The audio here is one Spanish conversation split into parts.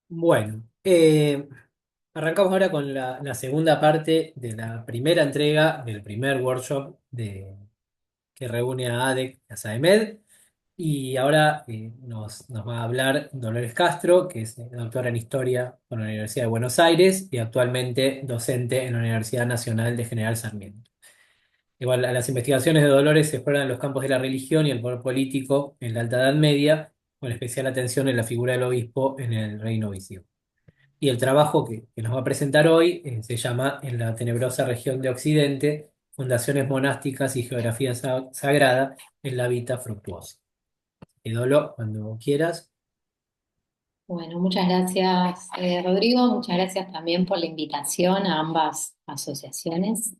Bueno, arrancamos ahora con la segunda parte de la primera entrega del primer workshop que reúne a ADEC y a SAEMED. Y ahora nos va a hablar Dolores Castro, que es doctora en Historia por la Universidad de Buenos Aires y actualmente docente en la Universidad Nacional de General Sarmiento. Igual, a las investigaciones de Dolores se exploran los campos de la religión y el poder político en la Alta Edad Media, con especial atención en la figura del obispo en el Reino Visigodo. Y el trabajo que nos va a presentar hoy se llama En la tenebrosa región de Occidente, fundaciones monásticas y geografía sagrada en la Vita Fructuosa. Idolo, cuando quieras. Bueno, muchas gracias, Rodrigo. Muchas gracias también por la invitación a ambas asociaciones.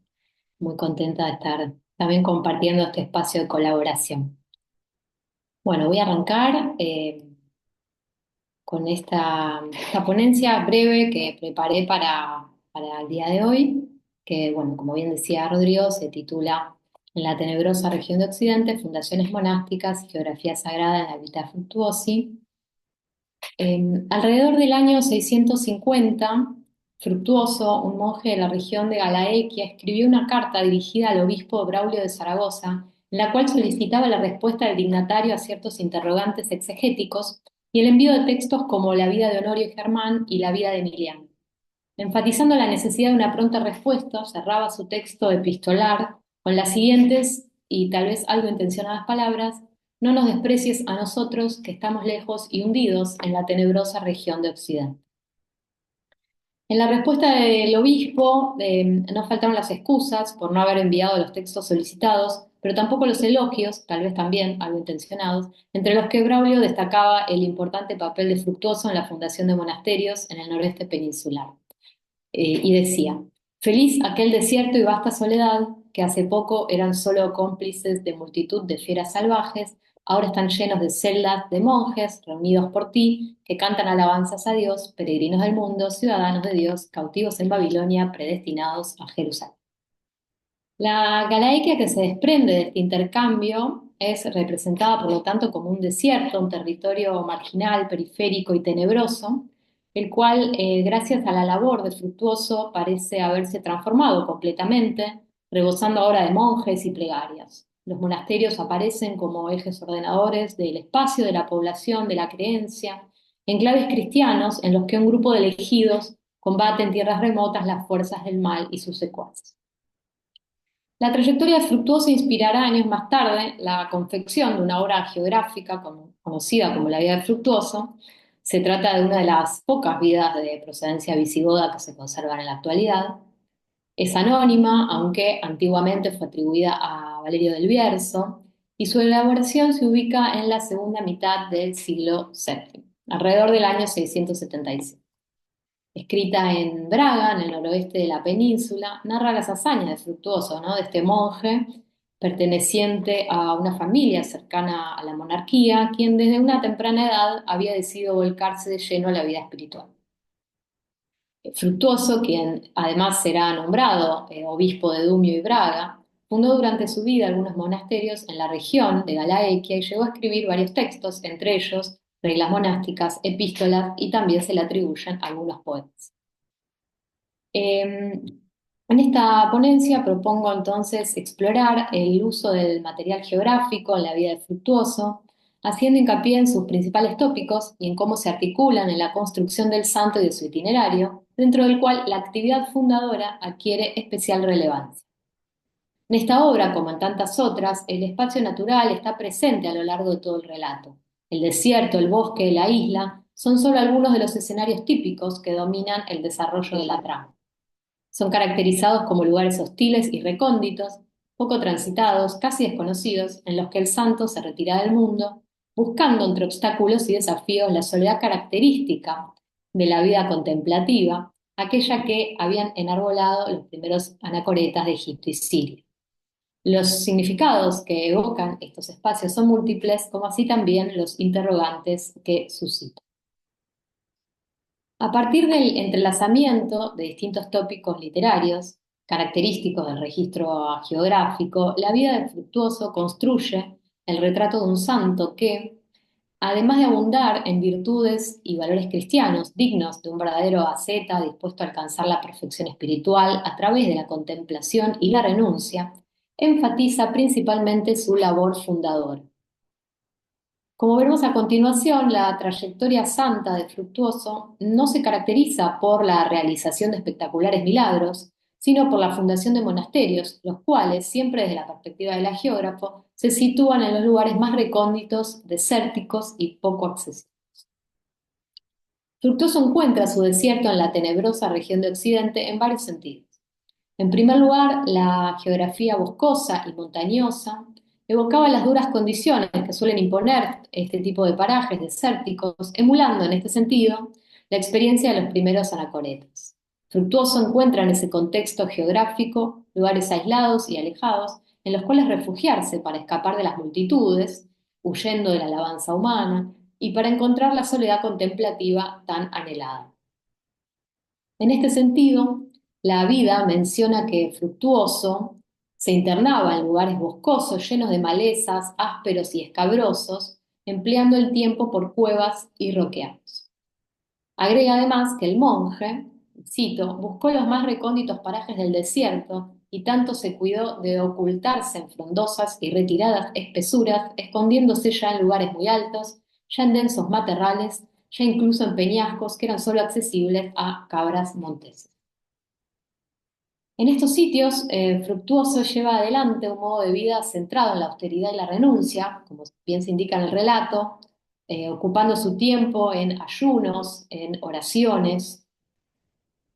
Muy contenta de estar también compartiendo este espacio de colaboración. Bueno, voy a arrancar con esta ponencia breve que preparé para el día de hoy, que, bueno, como bien decía Rodrigo, se titula En la tenebrosa región de Occidente, fundaciones monásticas y geografía sagrada en la Vita Fructuosi. Alrededor del año 650, Fructuoso, un monje de la región de Galaequia, escribió una carta dirigida al obispo Braulio de Zaragoza, en la cual solicitaba la respuesta del dignatario a ciertos interrogantes exegéticos y el envío de textos como la vida de Honorio Germán y la vida de Emiliano. Enfatizando la necesidad de una pronta respuesta, cerraba su texto epistolar con las siguientes y tal vez algo intencionadas palabras: no nos desprecies a nosotros que estamos lejos y hundidos en la tenebrosa región de Occidente. En la respuesta del obispo no faltaron las excusas por no haber enviado los textos solicitados, pero tampoco los elogios, tal vez también algo intencionados, entre los que Braulio destacaba el importante papel de Fructuoso en la fundación de monasterios en el noroeste peninsular. Y decía: feliz aquel desierto y vasta soledad, que hace poco eran solo cómplices de multitud de fieras salvajes, ahora están llenos de celdas de monjes reunidos por ti, que cantan alabanzas a Dios, peregrinos del mundo, ciudadanos de Dios, cautivos en Babilonia, predestinados a Jerusalén. La Galaequia que se desprende de este intercambio es representada, por lo tanto, como un desierto, un territorio marginal, periférico y tenebroso, el cual, gracias a la labor de Fructuoso, parece haberse transformado completamente, rebosando ahora de monjes y plegarias. Los monasterios aparecen como ejes ordenadores del espacio, de la población, de la creencia, enclaves cristianos en los que un grupo de elegidos combate en tierras remotas las fuerzas del mal y sus secuaces. La trayectoria de Fructuoso inspirará años más tarde la confección de una obra geográfica conocida como la Vida de Fructuoso. Se trata de una de las pocas vidas de procedencia visigoda que se conservan en la actualidad. Es anónima, aunque antiguamente fue atribuida a Valerio del Bierzo, y su elaboración se ubica en la segunda mitad del siglo VII, alrededor del año 676. Escrita en Braga, en el noroeste de la península, narra las hazañas de Fructuoso, ¿no? De este monje perteneciente a una familia cercana a la monarquía, quien desde una temprana edad había decidido volcarse de lleno a la vida espiritual. Fructuoso, quien además será nombrado obispo de Dumio y Braga, fundó durante su vida algunos monasterios en la región de Galaequia y llegó a escribir varios textos, entre ellos reglas monásticas, epístolas, y también se le atribuyen algunos poemas. En esta ponencia propongo entonces explorar el uso del material geográfico en la vida de Fructuoso, haciendo hincapié en sus principales tópicos y en cómo se articulan en la construcción del santo y de su itinerario, dentro del cual la actividad fundadora adquiere especial relevancia. En esta obra, como en tantas otras, el espacio natural está presente a lo largo de todo el relato. El desierto, el bosque, la isla son solo algunos de los escenarios típicos que dominan el desarrollo de la trama. Son caracterizados como lugares hostiles y recónditos, poco transitados, casi desconocidos, en los que el santo se retira del mundo, buscando entre obstáculos y desafíos la soledad característica de la vida contemplativa, aquella que habían enarbolado los primeros anacoretas de Egipto y Siria. Los significados que evocan estos espacios son múltiples, como así también los interrogantes que suscitan. A partir del entrelazamiento de distintos tópicos literarios, característicos del registro geográfico, la vida de Fructuoso construye el retrato de un santo que, además de abundar en virtudes y valores cristianos dignos de un verdadero asceta dispuesto a alcanzar la perfección espiritual a través de la contemplación y la renuncia, enfatiza principalmente su labor fundadora. Como veremos a continuación, la trayectoria santa de Fructuoso no se caracteriza por la realización de espectaculares milagros, sino por la fundación de monasterios, los cuales, siempre desde la perspectiva del hagiógrafo, se sitúan en los lugares más recónditos, desérticos y poco accesibles. Fructuoso encuentra su desierto en la tenebrosa región de Occidente en varios sentidos. En primer lugar, la geografía boscosa y montañosa evocaba las duras condiciones que suelen imponer este tipo de parajes desérticos, emulando en este sentido la experiencia de los primeros anacoretas. Fructuoso encuentra en ese contexto geográfico lugares aislados y alejados en los cuales refugiarse para escapar de las multitudes, huyendo de la alabanza humana, y para encontrar la soledad contemplativa tan anhelada. En este sentido, la vida menciona que Fructuoso se internaba en lugares boscosos llenos de malezas, ásperos y escabrosos, empleando el tiempo por cuevas y roqueados. Agrega además que el monje, cito, buscó los más recónditos parajes del desierto y tanto se cuidó de ocultarse en frondosas y retiradas espesuras, escondiéndose ya en lugares muy altos, ya en densos matorrales, ya incluso en peñascos que eran solo accesibles a cabras monteses. En estos sitios, Fructuoso lleva adelante un modo de vida centrado en la austeridad y la renuncia, como bien se indica en el relato, ocupando su tiempo en ayunos, en oraciones.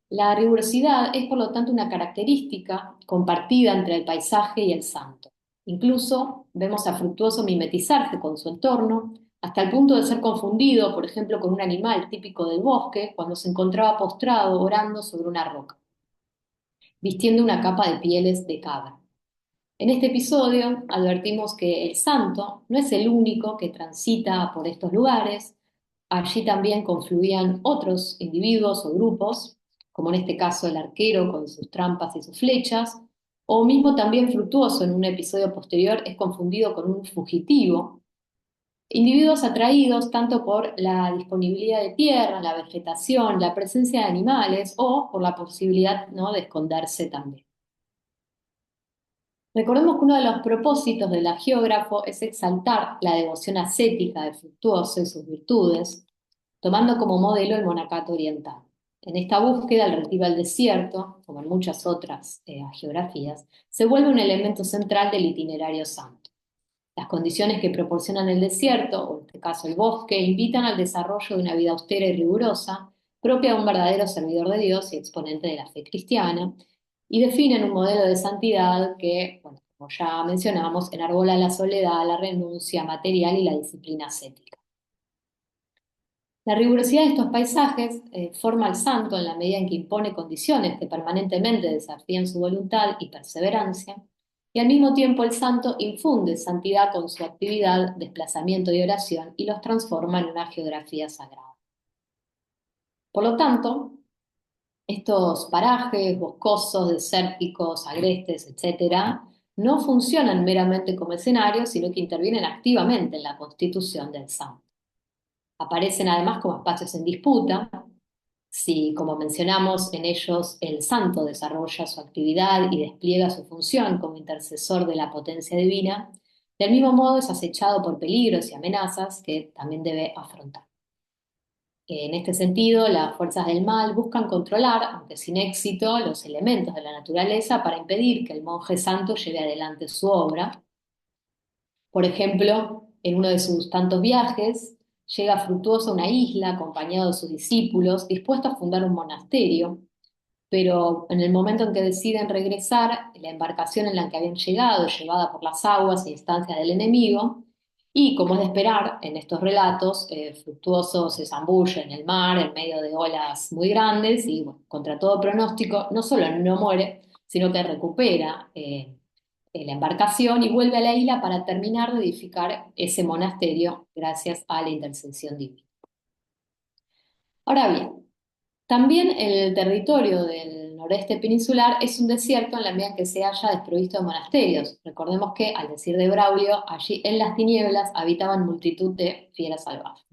La rigurosidad es, por lo tanto, una característica compartida entre el paisaje y el santo. Incluso vemos a Fructuoso mimetizarse con su entorno, hasta el punto de ser confundido, por ejemplo, con un animal típico del bosque, cuando se encontraba postrado orando sobre una roca, vistiendo una capa de pieles de cabra. En este episodio advertimos que el santo no es el único que transita por estos lugares. Allí también confluían otros individuos o grupos, como en este caso el arquero con sus trampas y sus flechas, o mismo también Fructuoso en un episodio posterior es confundido con un fugitivo. Individuos atraídos tanto por la disponibilidad de tierra, la vegetación, la presencia de animales o por la posibilidad, ¿no?, de esconderse también. Recordemos que uno de los propósitos del hagiógrafo es exaltar la devoción ascética de Fructuoso y sus virtudes, tomando como modelo el monacato oriental. En esta búsqueda, el retiro al desierto, como en muchas otras hagiografías, se vuelve un elemento central del itinerario santo. Las condiciones que proporcionan el desierto, o en este caso el bosque, invitan al desarrollo de una vida austera y rigurosa, propia de un verdadero servidor de Dios y exponente de la fe cristiana, y definen un modelo de santidad que, bueno, como ya mencionamos, enarbola la soledad, la renuncia material y la disciplina ascética. La rigurosidad de estos paisajes forma al santo en la medida en que impone condiciones que permanentemente desafían su voluntad y perseverancia, y al mismo tiempo el santo infunde santidad con su actividad, desplazamiento y oración y los transforma en una geografía sagrada. Por lo tanto, estos parajes boscosos, desérticos, agrestes, etcétera, no funcionan meramente como escenarios, sino que intervienen activamente en la constitución del santo. Aparecen además como espacios en disputa. Si, como mencionamos, en ellos el santo desarrolla su actividad y despliega su función como intercesor de la potencia divina, del mismo modo es acechado por peligros y amenazas que también debe afrontar. En este sentido, las fuerzas del mal buscan controlar, aunque sin éxito, los elementos de la naturaleza para impedir que el monje santo lleve adelante su obra. Por ejemplo, en uno de sus tantos viajes, llega Fructuoso a una isla acompañado de sus discípulos, dispuesto a fundar un monasterio, pero en el momento en que deciden regresar, la embarcación en la que habían llegado es llevada por las aguas e instancias del enemigo, y como es de esperar en estos relatos, Fructuoso se zambulle en el mar en medio de olas muy grandes y, bueno, contra todo pronóstico, no solo no muere, sino que recupera la embarcación y vuelve a la isla para terminar de edificar ese monasterio gracias a la intercesión divina. Ahora bien, También el territorio del noreste peninsular es un desierto en la medida en que se halla desprovisto de monasterios. Recordemos que, al decir de Braulio, allí en las tinieblas habitaban multitud de fieras salvajes.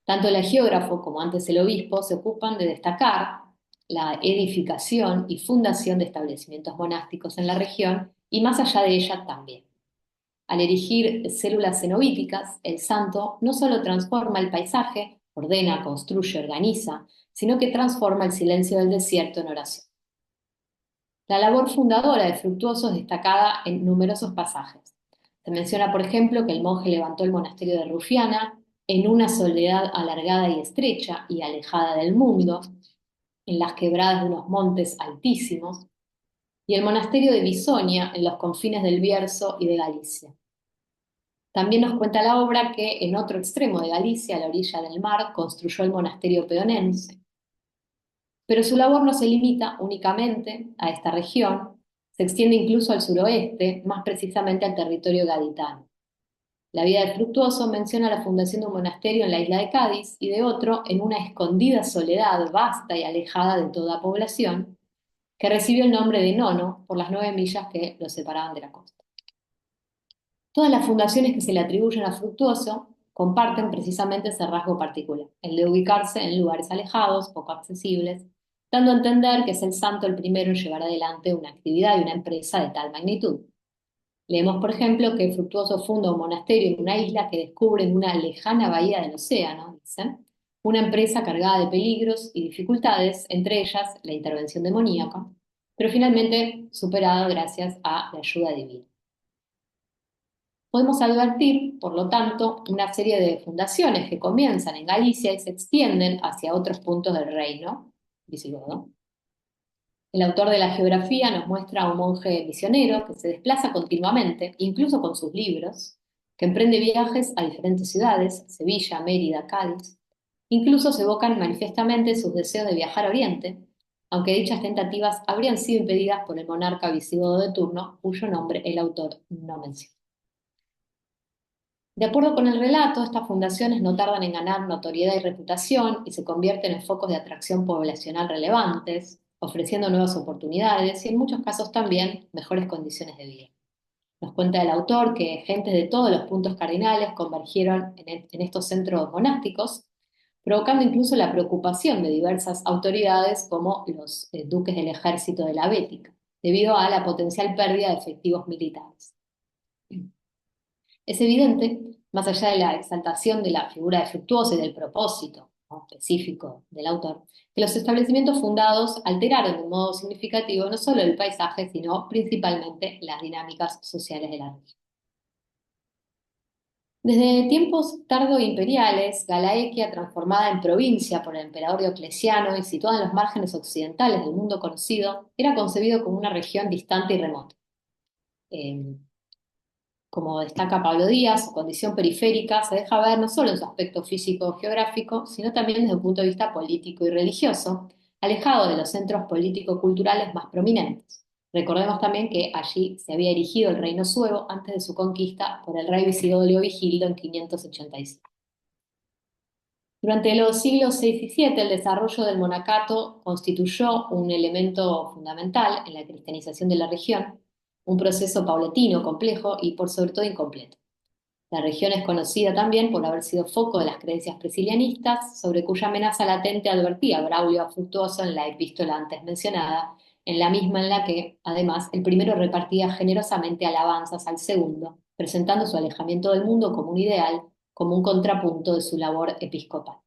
Tanto el geógrafo como antes el obispo se ocupan de destacar la edificación y fundación de establecimientos monásticos en la región y más allá de ella también. Al erigir células cenobíticas, el santo no solo transforma el paisaje, ordena, construye, organiza, sino que transforma el silencio del desierto en oración. La labor fundadora de Fructuoso es destacada en numerosos pasajes. Se menciona, por ejemplo, que el monje levantó el monasterio de Rufiana en una soledad alargada y estrecha y alejada del mundo, en las quebradas de unos montes altísimos, y el monasterio de Bisonia en los confines del Bierzo y de Galicia. También nos cuenta la obra que en otro extremo de Galicia, a la orilla del mar, construyó el monasterio peonense. Pero su labor no se limita únicamente a esta región, se extiende incluso al suroeste, más precisamente al territorio gaditano. La vida de Fructuoso menciona la fundación de un monasterio en la isla de Cádiz y de otro en una escondida soledad vasta y alejada de toda población, que recibió el nombre de Nono por las 9 millas que lo separaban de la costa. Todas las fundaciones que se le atribuyen a Fructuoso comparten precisamente ese rasgo particular, el de ubicarse en lugares alejados, poco accesibles, dando a entender que es el santo el primero en llevar adelante una actividad y una empresa de tal magnitud. Leemos, por ejemplo, que Fructuoso funda un monasterio en una isla que descubre en una lejana bahía del océano, dicen, una empresa cargada de peligros y dificultades, entre ellas la intervención demoníaca, pero finalmente superada gracias a la ayuda divina. Podemos advertir, por lo tanto, una serie de fundaciones que comienzan en Galicia y se extienden hacia otros puntos del reino visigodo. El autor de la geografía nos muestra a un monje misionero que se desplaza continuamente, incluso con sus libros, que emprende viajes a diferentes ciudades, Sevilla, Mérida, Cádiz. Incluso se evocan manifiestamente sus deseos de viajar a Oriente, aunque dichas tentativas habrían sido impedidas por el monarca visigodo de turno, cuyo nombre el autor no menciona. De acuerdo con el relato, estas fundaciones no tardan en ganar notoriedad y reputación y se convierten en focos de atracción poblacional relevantes, ofreciendo nuevas oportunidades y en muchos casos también mejores condiciones de vida. Nos cuenta el autor que gentes de todos los puntos cardinales convergieron en estos centros monásticos, provocando incluso la preocupación de diversas autoridades como los duques del ejército de la Bética, debido a la potencial pérdida de efectivos militares. Es evidente, más allá de la exaltación de la figura de Fructuoso y del propósito, ¿no?, específico del autor, que los establecimientos fundados alteraron de un modo significativo no solo el paisaje, sino principalmente las dinámicas sociales de la región. Desde tiempos tardo-imperiales, Galaequia, transformada en provincia por el emperador Diocleciano y situada en los márgenes occidentales del mundo conocido, era concebido como una región distante y remota. Como destaca Pablo Díaz, su condición periférica se deja ver no solo en su aspecto físico-geográfico, sino también desde un punto de vista político y religioso, alejado de los centros político-culturales más prominentes. Recordemos también que allí se había erigido el reino suevo antes de su conquista por el rey visigodo Leovigildo en 585. Durante los siglos VI y VII, el desarrollo del monacato constituyó un elemento fundamental en la cristianización de la región, un proceso paulatino, complejo y por sobre todo incompleto. La región es conocida también por haber sido foco de las creencias priscilianistas, sobre cuya amenaza latente advertía Braulio Fructuoso en la epístola antes mencionada, en la misma en la que, además, el primero repartía generosamente alabanzas al segundo, presentando su alejamiento del mundo como un ideal, como un contrapunto de su labor episcopal.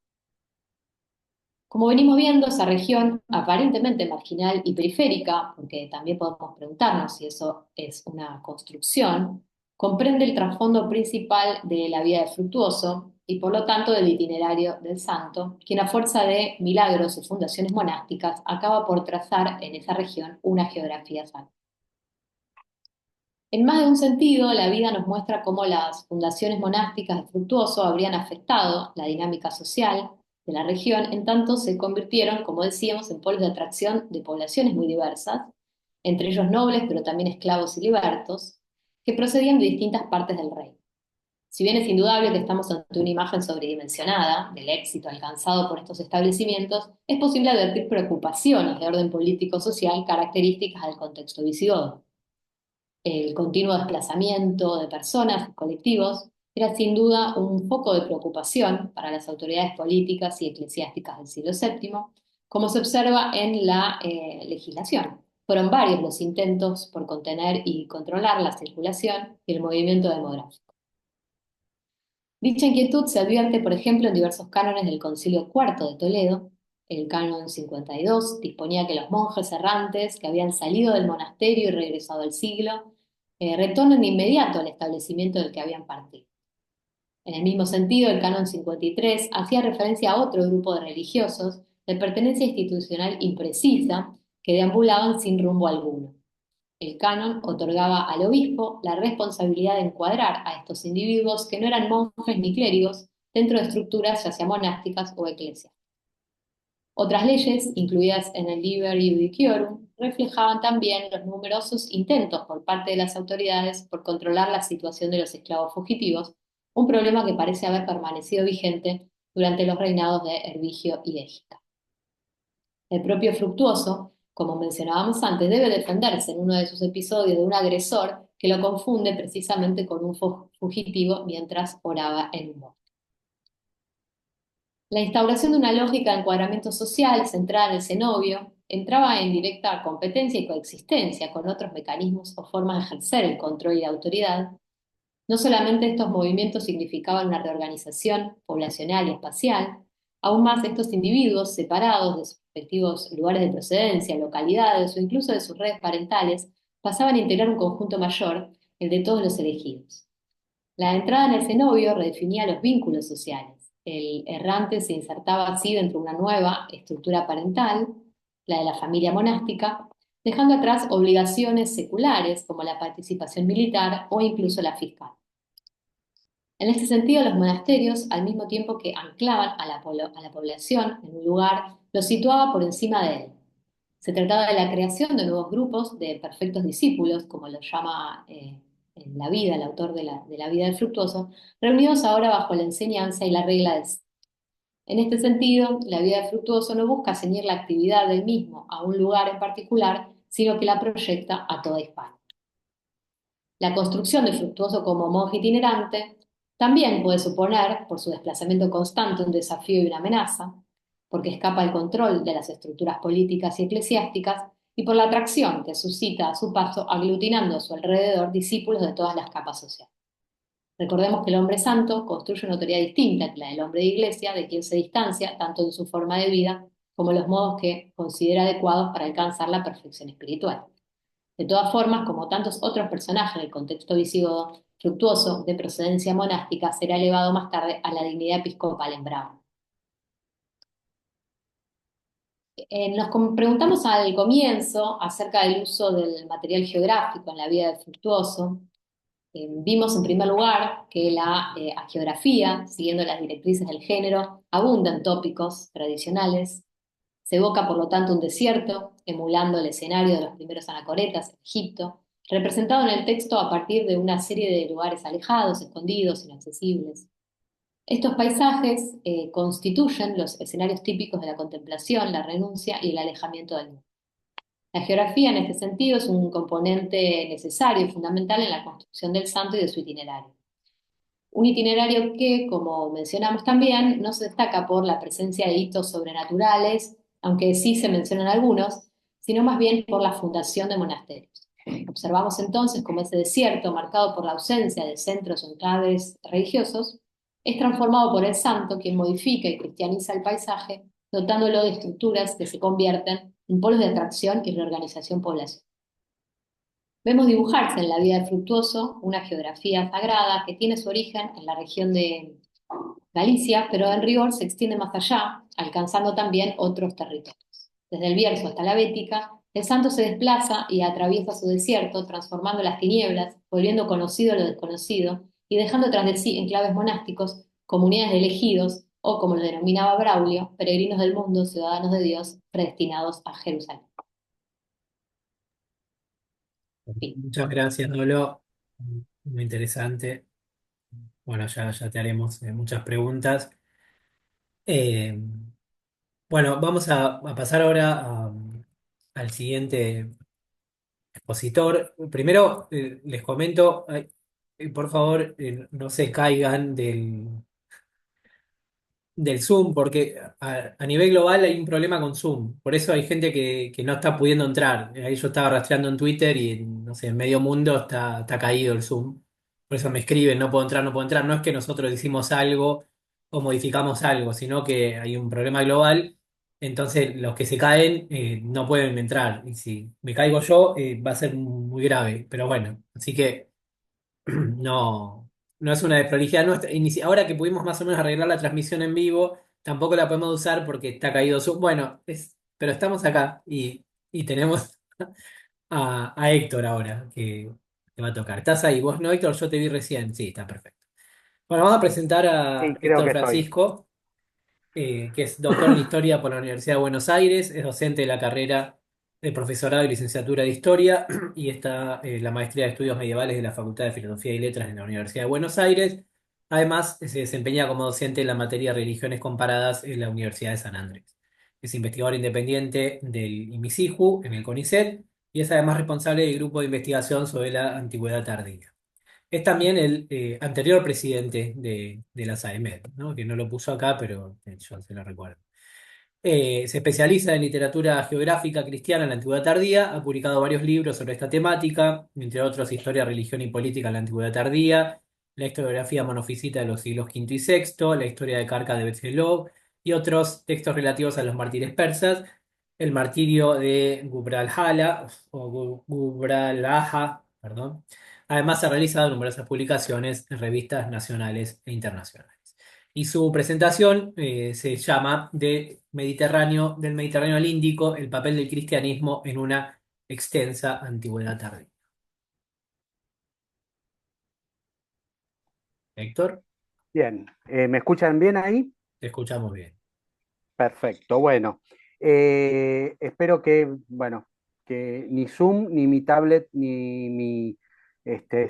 Como venimos viendo, esa región aparentemente marginal y periférica, porque también podemos preguntarnos si eso es una construcción, comprende el trasfondo principal de la vida de Fructuoso y por lo tanto del itinerario del santo, quien a fuerza de milagros y fundaciones monásticas acaba por trazar en esa región una geografía sana. En más de un sentido, la vida nos muestra cómo las fundaciones monásticas de Fructuoso habrían afectado la dinámica social de la región, en tanto se convirtieron, como decíamos, en polos de atracción de poblaciones muy diversas, entre ellos nobles, pero también esclavos y libertos, que procedían de distintas partes del reino. Si bien es indudable que estamos ante una imagen sobredimensionada del éxito alcanzado por estos establecimientos, es posible advertir preocupaciones de orden político-social características del contexto visigodo. El continuo desplazamiento de personas y colectivos era sin duda un foco de preocupación para las autoridades políticas y eclesiásticas del siglo VII, como se observa en la legislación. Fueron varios los intentos por contener y controlar la circulación y el movimiento demográfico. Dicha inquietud se advierte, por ejemplo, en diversos cánones del Concilio Cuarto de Toledo. El canon 52 disponía que los monjes errantes que habían salido del monasterio y regresado al siglo retornen de inmediato al establecimiento del que habían partido. En el mismo sentido, el canon 53 hacía referencia a otro grupo de religiosos de pertenencia institucional imprecisa que deambulaban sin rumbo alguno. El canon otorgaba al obispo la responsabilidad de encuadrar a estos individuos que no eran monjes ni clérigos dentro de estructuras ya sea monásticas o eclesiásticas. Otras leyes, incluidas en el Liber Iudiciorum, reflejaban también los numerosos intentos por parte de las autoridades por controlar la situación de los esclavos fugitivos, un problema que parece haber permanecido vigente durante los reinados de Hervigio y Égica. El propio Fructuoso, como mencionábamos antes, debe defenderse en uno de sus episodios de un agresor que lo confunde precisamente con un fugitivo mientras oraba en un bosque. La instauración de una lógica de encuadramiento social centrada en el cenobio entraba en directa competencia y coexistencia con otros mecanismos o formas de ejercer el control y la autoridad. No solamente estos movimientos significaban una reorganización poblacional y espacial, aún más estos individuos, separados de sus respectivos lugares de procedencia, localidades o incluso de sus redes parentales, pasaban a integrar un conjunto mayor, el de todos los elegidos. La entrada en el cenobio redefinía los vínculos sociales. El errante se insertaba así dentro de una nueva estructura parental, la de la familia monástica, dejando atrás obligaciones seculares como la participación militar o incluso la fiscal. En este sentido, los monasterios, al mismo tiempo que anclaban a la población en un lugar, los situaba por encima de él. Se trataba de la creación de nuevos grupos de perfectos discípulos, como lo llama en la vida, el autor de la vida del Fructuoso, reunidos ahora bajo la enseñanza y la regla del... En este sentido, la vida del Fructuoso no busca ceñir la actividad del mismo a un lugar en particular, sino que la proyecta a toda Hispania. La construcción de Fructuoso como monje itinerante también puede suponer, por su desplazamiento constante, un desafío y una amenaza, porque escapa al control de las estructuras políticas y eclesiásticas y por la atracción que suscita a su paso aglutinando a su alrededor discípulos de todas las capas sociales. Recordemos que el hombre santo construye una autoridad distinta que la del hombre de iglesia, de quien se distancia tanto en su forma de vida como en los modos que considera adecuados para alcanzar la perfección espiritual. De todas formas, como tantos otros personajes del contexto visigodo, Fructuoso, de procedencia monástica, será elevado más tarde a la dignidad episcopal en Brabant. Preguntamos al comienzo acerca del uso del material geográfico en la vida de Fructuoso. Vimos en primer lugar que la hagiografía, siguiendo las directrices del género, abunda en tópicos tradicionales. Se evoca, por lo tanto, un desierto, emulando el escenario de los primeros anacoretas en Egipto, representado en el texto a partir de una serie de lugares alejados, escondidos, inaccesibles. Estos paisajes constituyen los escenarios típicos de la contemplación, la renuncia y el alejamiento del mundo. La geografía, en este sentido, es un componente necesario y fundamental en la construcción del santo y de su itinerario. Un itinerario que, como mencionamos también, no se destaca por la presencia de hitos sobrenaturales, aunque sí se mencionan algunos, sino más bien por la fundación de monasterios. Observamos entonces cómo ese desierto, marcado por la ausencia de centros o enclaves religiosos, es transformado por el santo, quien modifica y cristianiza el paisaje, dotándolo de estructuras que se convierten en polos de atracción y reorganización poblacional. Vemos dibujarse en la vida de Fructuoso una geografía sagrada que tiene su origen en la región de Galicia, pero en rigor se extiende más allá, alcanzando también otros territorios. Desde el Bierzo hasta la Bética, el santo se desplaza y atraviesa su desierto, transformando las tinieblas, volviendo conocido lo desconocido y dejando tras de sí enclaves monásticos, comunidades de elegidos, o como lo denominaba Braulio, peregrinos del mundo, ciudadanos de Dios, predestinados a Jerusalén. Fin. Muchas gracias, Nolo. Muy interesante. bueno, ya te haremos muchas preguntas. Eh, bueno, vamos a pasar ahora al siguiente expositor. Primero, les comento, por favor, no se caigan del Zoom, porque a nivel global hay un problema con Zoom. Por eso hay gente que no está pudiendo entrar. Ahí yo estaba rastreando en Twitter y, no sé, en medio mundo está caído el Zoom. Por eso me escriben, no puedo entrar, no puedo entrar. No es que nosotros hicimos algo o modificamos algo, sino que hay un problema global. Entonces, los que se caen no pueden entrar. Y si me caigo yo, va a ser muy grave. Pero bueno, así que no, no es una desprolijidad nuestra. Ahora que pudimos más o menos arreglar la transmisión en vivo, tampoco la podemos usar porque está caído Zoom. Bueno, pero estamos acá y tenemos a Héctor ahora que va a tocar. ¿Estás ahí? ¿Vos no, Héctor? Yo te vi recién. Sí, está perfecto. Bueno, vamos a presentar a Sí, creo Héctor que estoy. Francisco, que es doctor en Historia por la Universidad de Buenos Aires, es docente de la carrera de profesorado y licenciatura de Historia y está la maestría de Estudios Medievales de la Facultad de Filosofía y Letras de la Universidad de Buenos Aires. Además, se desempeña como docente en la materia de Religiones Comparadas en la Universidad de San Andrés. Es investigador independiente del IMISIJU en el CONICET y es además responsable del grupo de investigación sobre la antigüedad tardía. Es también el anterior presidente de la SAEMED, ¿no? Que no lo puso acá, pero yo se lo recuerdo. Se especializa en literatura geográfica cristiana en la Antigüedad Tardía, ha publicado varios libros sobre esta temática, entre otros Historia, Religión y Política en la Antigüedad Tardía, la historiografía monofisita de los siglos V y VI, la historia de Carca de Bezhelov y otros textos relativos a los mártires persas, el martirio de Gubralhala, o Gubralaja, perdón. Además, ha realizado numerosas publicaciones en revistas nacionales e internacionales. Y su presentación se llama del Mediterráneo al Índico, el papel del cristianismo en una extensa antigüedad tardía. Héctor, Bien, ¿me escuchan bien ahí? te escuchamos bien. Perfecto, bueno. Espero bueno, que ni Zoom, ni mi tablet, ni mis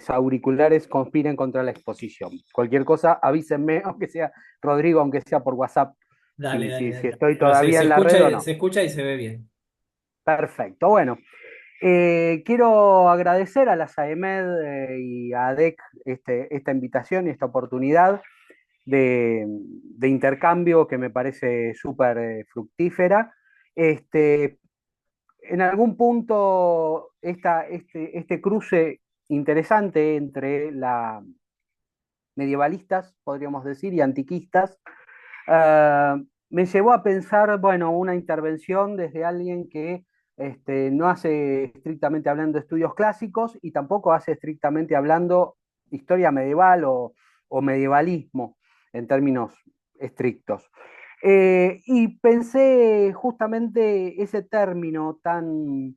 auriculares conspiren contra la exposición. Cualquier cosa, avísenme, aunque sea Rodrigo, aunque sea por WhatsApp, Dale, dale, si dale. estoy Pero todavía en la red o no. se escucha y se ve bien. Perfecto, bueno. Quiero agradecer a la SAEMED y a ADEC esta invitación y esta oportunidad de intercambio que me parece súper fructífera. Este, en algún punto, este cruce interesante entre la medievalistas, podríamos decir, y antiquistas, me llevó a pensar, bueno, una intervención desde alguien que no hace estrictamente hablando estudios clásicos y tampoco hace estrictamente hablando historia medieval o medievalismo en términos estrictos. Y pensé justamente ese término tan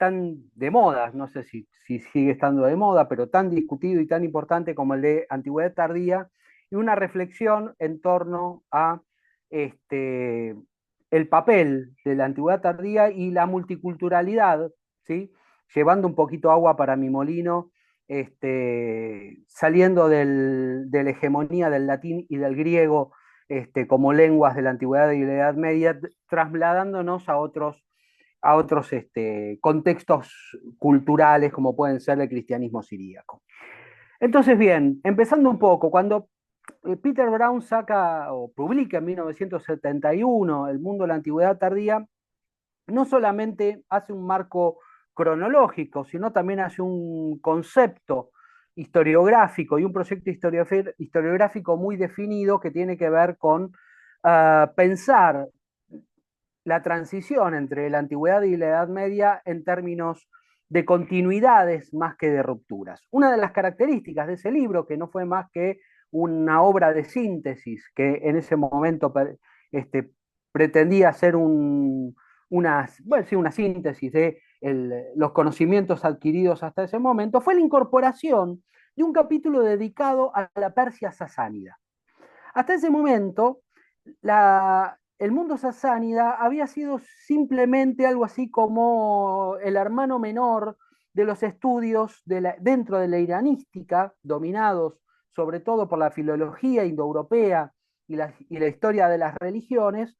de moda, no sé si sigue estando de moda, pero tan discutido y tan importante como el de antigüedad tardía, y una reflexión en torno a este, el papel de la antigüedad tardía y la multiculturalidad, ¿sí? Llevando un poquito agua para mi molino, saliendo de la hegemonía del latín y del griego como lenguas de la antigüedad y la Edad Media, trasladándonos a otros contextos culturales como pueden ser el cristianismo siríaco. Entonces, bien, empezando un poco, cuando Peter Brown saca o publica en 1971 El mundo de la antigüedad tardía, no solamente hace un marco cronológico, sino también hace un concepto historiográfico y un proyecto historiográfico muy definido que tiene que ver con pensar la transición entre la antigüedad y la Edad Media en términos de continuidades más que de rupturas. Una de las características de ese libro, que no fue más que una obra de síntesis, que en ese momento pretendía ser bueno, sí, una síntesis de los conocimientos adquiridos hasta ese momento, fue la incorporación de un capítulo dedicado a la Persia sasánida. Hasta ese momento, el mundo sasánida había sido simplemente algo así como el hermano menor de los estudios dentro de la iranística, dominados sobre todo por la filología indoeuropea y la historia de las religiones,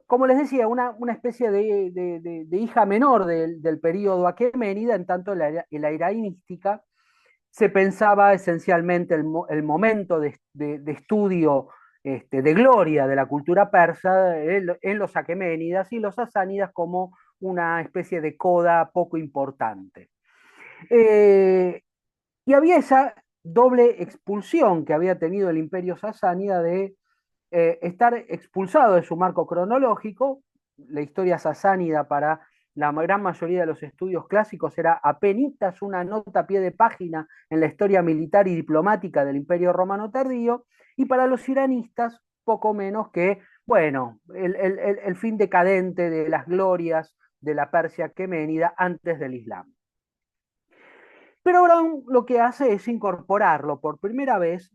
como les decía, una especie de hija menor del periodo aqueménida, en tanto en la era helenística se pensaba esencialmente el momento de estudio de gloria de la cultura persa en los aqueménidas y los sasánidas como una especie de coda poco importante. Eh, y había esa doble expulsión que había tenido el imperio sasánida de estar expulsado de su marco cronológico. La historia sasánida para la gran mayoría de los estudios clásicos era apenitas una nota a pie de página en la historia militar y diplomática del Imperio Romano tardío, y para los iranistas poco menos que, bueno, el fin decadente de las glorias de la Persia aqueménida antes del Islam. Pero Brown lo que hace es incorporarlo por primera vez.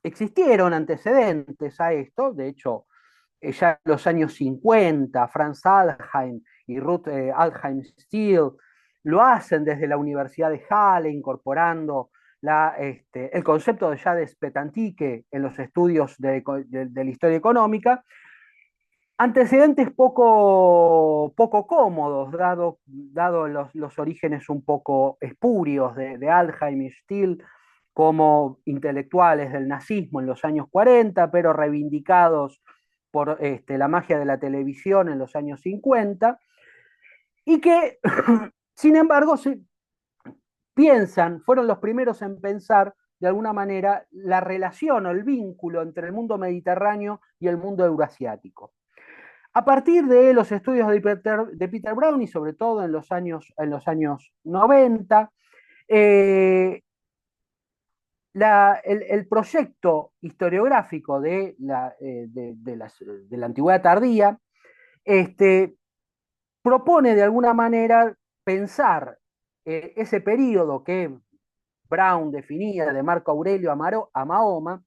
Existieron antecedentes a esto, de hecho, ya en los años 50, Franz Aldheim y Ruth Aldheim Steele lo hacen desde la Universidad de Halle, incorporando el concepto de Jades Petantique en los estudios de la historia económica. Antecedentes poco cómodos, dado los orígenes un poco espurios de Aldheim y Steele como intelectuales del nazismo en los años 40, pero reivindicados por la magia de la televisión en los años 50, y que, sin embargo, fueron los primeros en pensar de alguna manera la relación o el vínculo entre el mundo mediterráneo y el mundo eurasiático. A partir de los estudios de Peter Brown y sobre todo en los años 90, el proyecto historiográfico de la antigüedad tardía propone de alguna manera pensar ese periodo que Brown definía de Marco Aurelio a Mahoma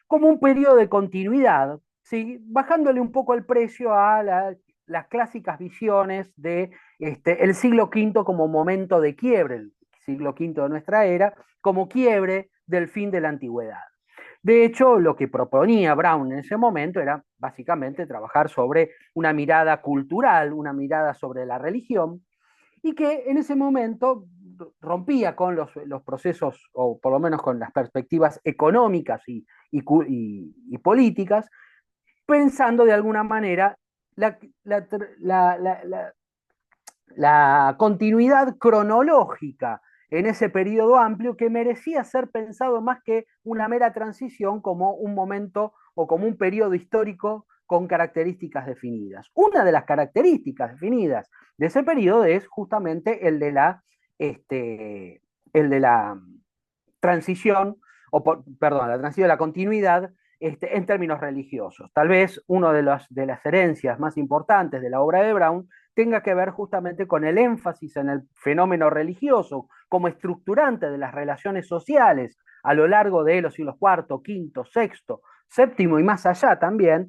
como un periodo de continuidad, ¿sí? Bajándole un poco el precio a las clásicas visiones de el siglo V como momento de quiebre, el siglo V de nuestra era, como quiebre del fin de la antigüedad. De hecho, lo que proponía Brown en ese momento era básicamente trabajar sobre una mirada cultural, una mirada sobre la religión, y que en ese momento rompía con los procesos, o por lo menos con las perspectivas económicas y políticas, pensando de alguna manera la, la, la, la continuidad cronológica en ese periodo amplio que merecía ser pensado más que una mera transición como un momento o como un periodo histórico con características definidas. Una de las características definidas de ese periodo es justamente el de la transición, perdón, la transición de la continuidad en términos religiosos. Tal vez una de las herencias más importantes de la obra de Brown tenga que ver justamente con el énfasis en el fenómeno religioso como estructurante de las relaciones sociales a lo largo de los siglos IV, V, VI, VII y más allá también,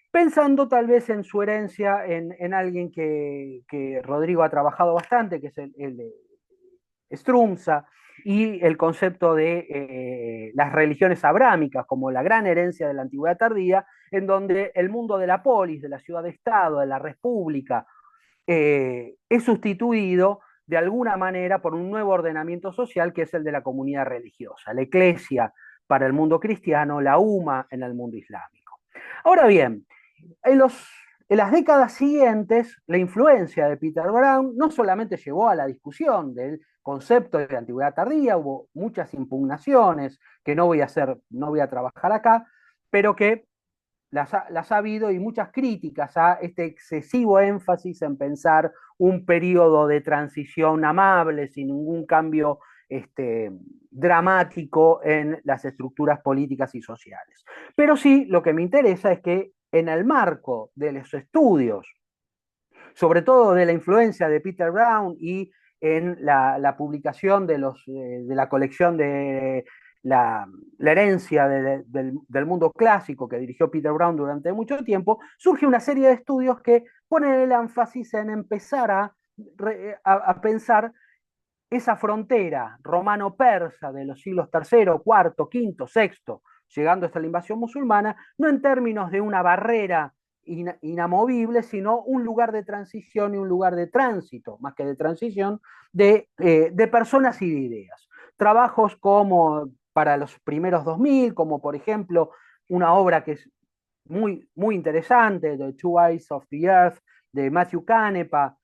pensando tal vez en su herencia en alguien que Rodrigo ha trabajado bastante, que es el Strunza, y el concepto de las religiones abrámicas como la gran herencia de la antigüedad tardía, en donde el mundo de la polis, de la ciudad-estado, de la república, es sustituido de alguna manera por un nuevo ordenamiento social que es el de la comunidad religiosa, la eclesia para el mundo cristiano, la UMA en el mundo islámico. Ahora bien, en las décadas siguientes, la influencia de Peter Brown no solamente llevó a la discusión del concepto de antigüedad tardía, hubo muchas impugnaciones que no voy a trabajar acá, pero que las ha habido, y muchas críticas a este excesivo énfasis en pensar un periodo de transición amable, sin ningún cambio dramático en las estructuras políticas y sociales. Pero sí, lo que me interesa es que en el marco de los estudios, sobre todo de la influencia de Peter Brown y en la publicación de la colección de la herencia del mundo clásico que dirigió Peter Brown durante mucho tiempo, surge una serie de estudios que ponen el énfasis en empezar a pensar esa frontera romano-persa de los siglos III, IV, V, VI, llegando hasta la invasión musulmana, no en términos de una barrera inamovible, sino un lugar de transición y un lugar de tránsito, más que de transición, de personas y de ideas. Trabajos como para los primeros 2000, como por ejemplo una obra que es muy interesante, The Two Eyes of the Earth, de Matthew Canepa,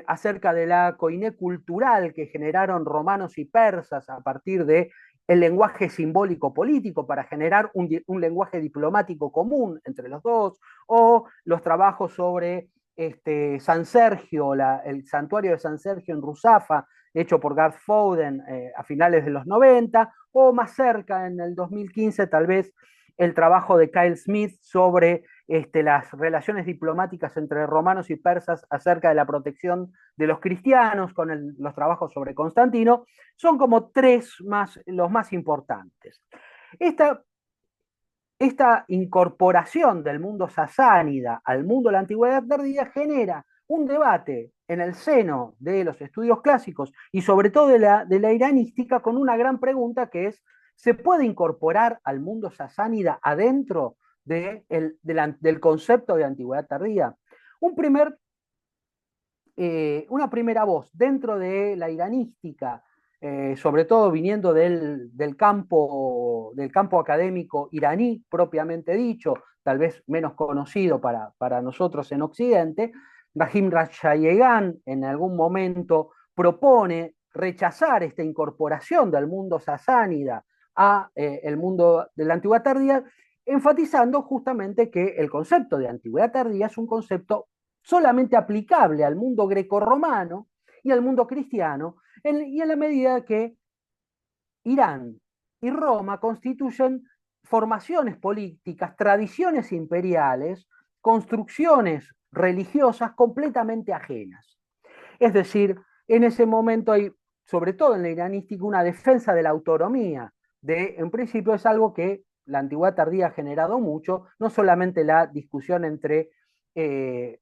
acerca de la coiné cultural que generaron romanos y persas a partir de el lenguaje simbólico político para generar un lenguaje diplomático común entre los dos, o los trabajos sobre San Sergio, el santuario de San Sergio en Ruzafa, hecho por Garth Fowden a finales de los 90, o más cerca, en el 2015, tal vez el trabajo de Kyle Smith sobre las relaciones diplomáticas entre romanos y persas acerca de la protección de los cristianos, con los trabajos sobre Constantino, son como tres los más importantes. Esta, esta incorporación del mundo sasánida al mundo de la antigüedad tardía genera un debate en el seno de los estudios clásicos y sobre todo de la iranística, con una gran pregunta que es: ¿se puede incorporar al mundo sasánida adentro del concepto de antigüedad tardía? Una primera voz dentro de la iranística, sobre todo viniendo del campo académico iraní propiamente dicho, tal vez menos conocido para nosotros en Occidente. Rahim Rajayegan en algún momento propone rechazar esta incorporación del mundo sasánida a el mundo de la antigüedad tardía, enfatizando justamente que el concepto de antigüedad tardía es un concepto solamente aplicable al mundo grecorromano y al mundo cristiano, y en la medida que Irán y Roma constituyen formaciones políticas, tradiciones imperiales, construcciones religiosas completamente ajenas. Es decir, en ese momento hay, sobre todo en la iranística, una defensa de la autonomía. En principio es algo que la antigüedad tardía ha generado mucho, no solamente la discusión entre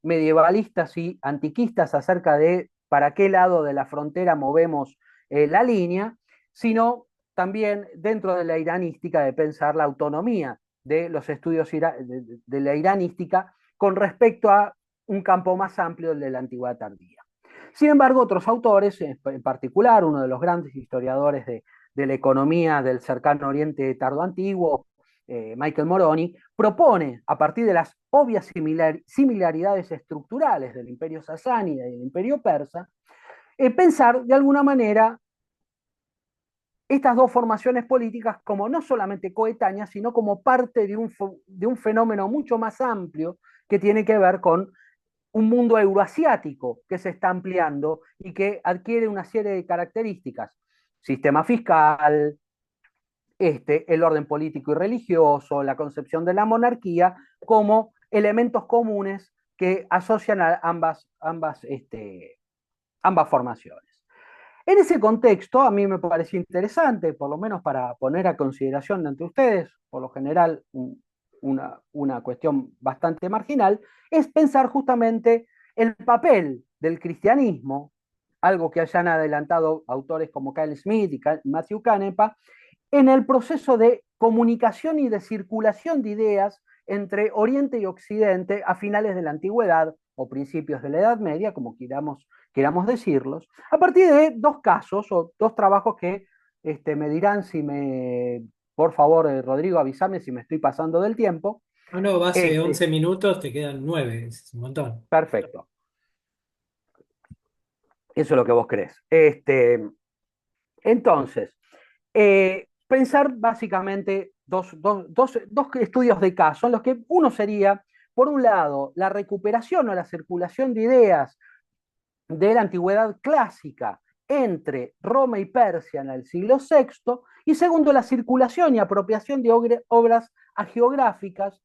medievalistas y antiquistas acerca de para qué lado de la frontera movemos la línea, sino también dentro de la iranística de pensar la autonomía de los estudios de la iranística con respecto a un campo más amplio del de la antigüedad tardía. Sin embargo, otros autores, en particular uno de los grandes historiadores de la economía del cercano oriente tardoantiguo, Michael Moroni, propone, a partir de las obvias similaridades estructurales del imperio sasánida y del imperio persa, pensar de alguna manera estas dos formaciones políticas como no solamente coetáneas, sino como parte de un fenómeno mucho más amplio que tiene que ver con un mundo euroasiático que se está ampliando y que adquiere una serie de características: sistema fiscal, el orden político y religioso, la concepción de la monarquía, como elementos comunes que asocian a ambas formaciones. En ese contexto, a mí me pareció interesante, por lo menos para poner a consideración entre ustedes, por lo general una cuestión bastante marginal, es pensar justamente el papel del cristianismo, algo que hayan adelantado autores como Kyle Smith y Matthew Canepa, en el proceso de comunicación y de circulación de ideas entre Oriente y Occidente a finales de la Antigüedad o principios de la Edad Media, como queramos decirlos, a partir de dos casos o dos trabajos que me dirán si me, por favor, Rodrigo, avísame si me estoy pasando del tiempo. Ah, no, va hace Este, 11 minutos, te quedan 9, es un montón. Perfecto, eso es lo que vos crees. Entonces, pensar básicamente dos estudios de caso, en los que uno sería, por un lado, la recuperación o la circulación de ideas de la antigüedad clásica entre Roma y Persia en el siglo VI, y segundo, la circulación y apropiación de obras hagiográficas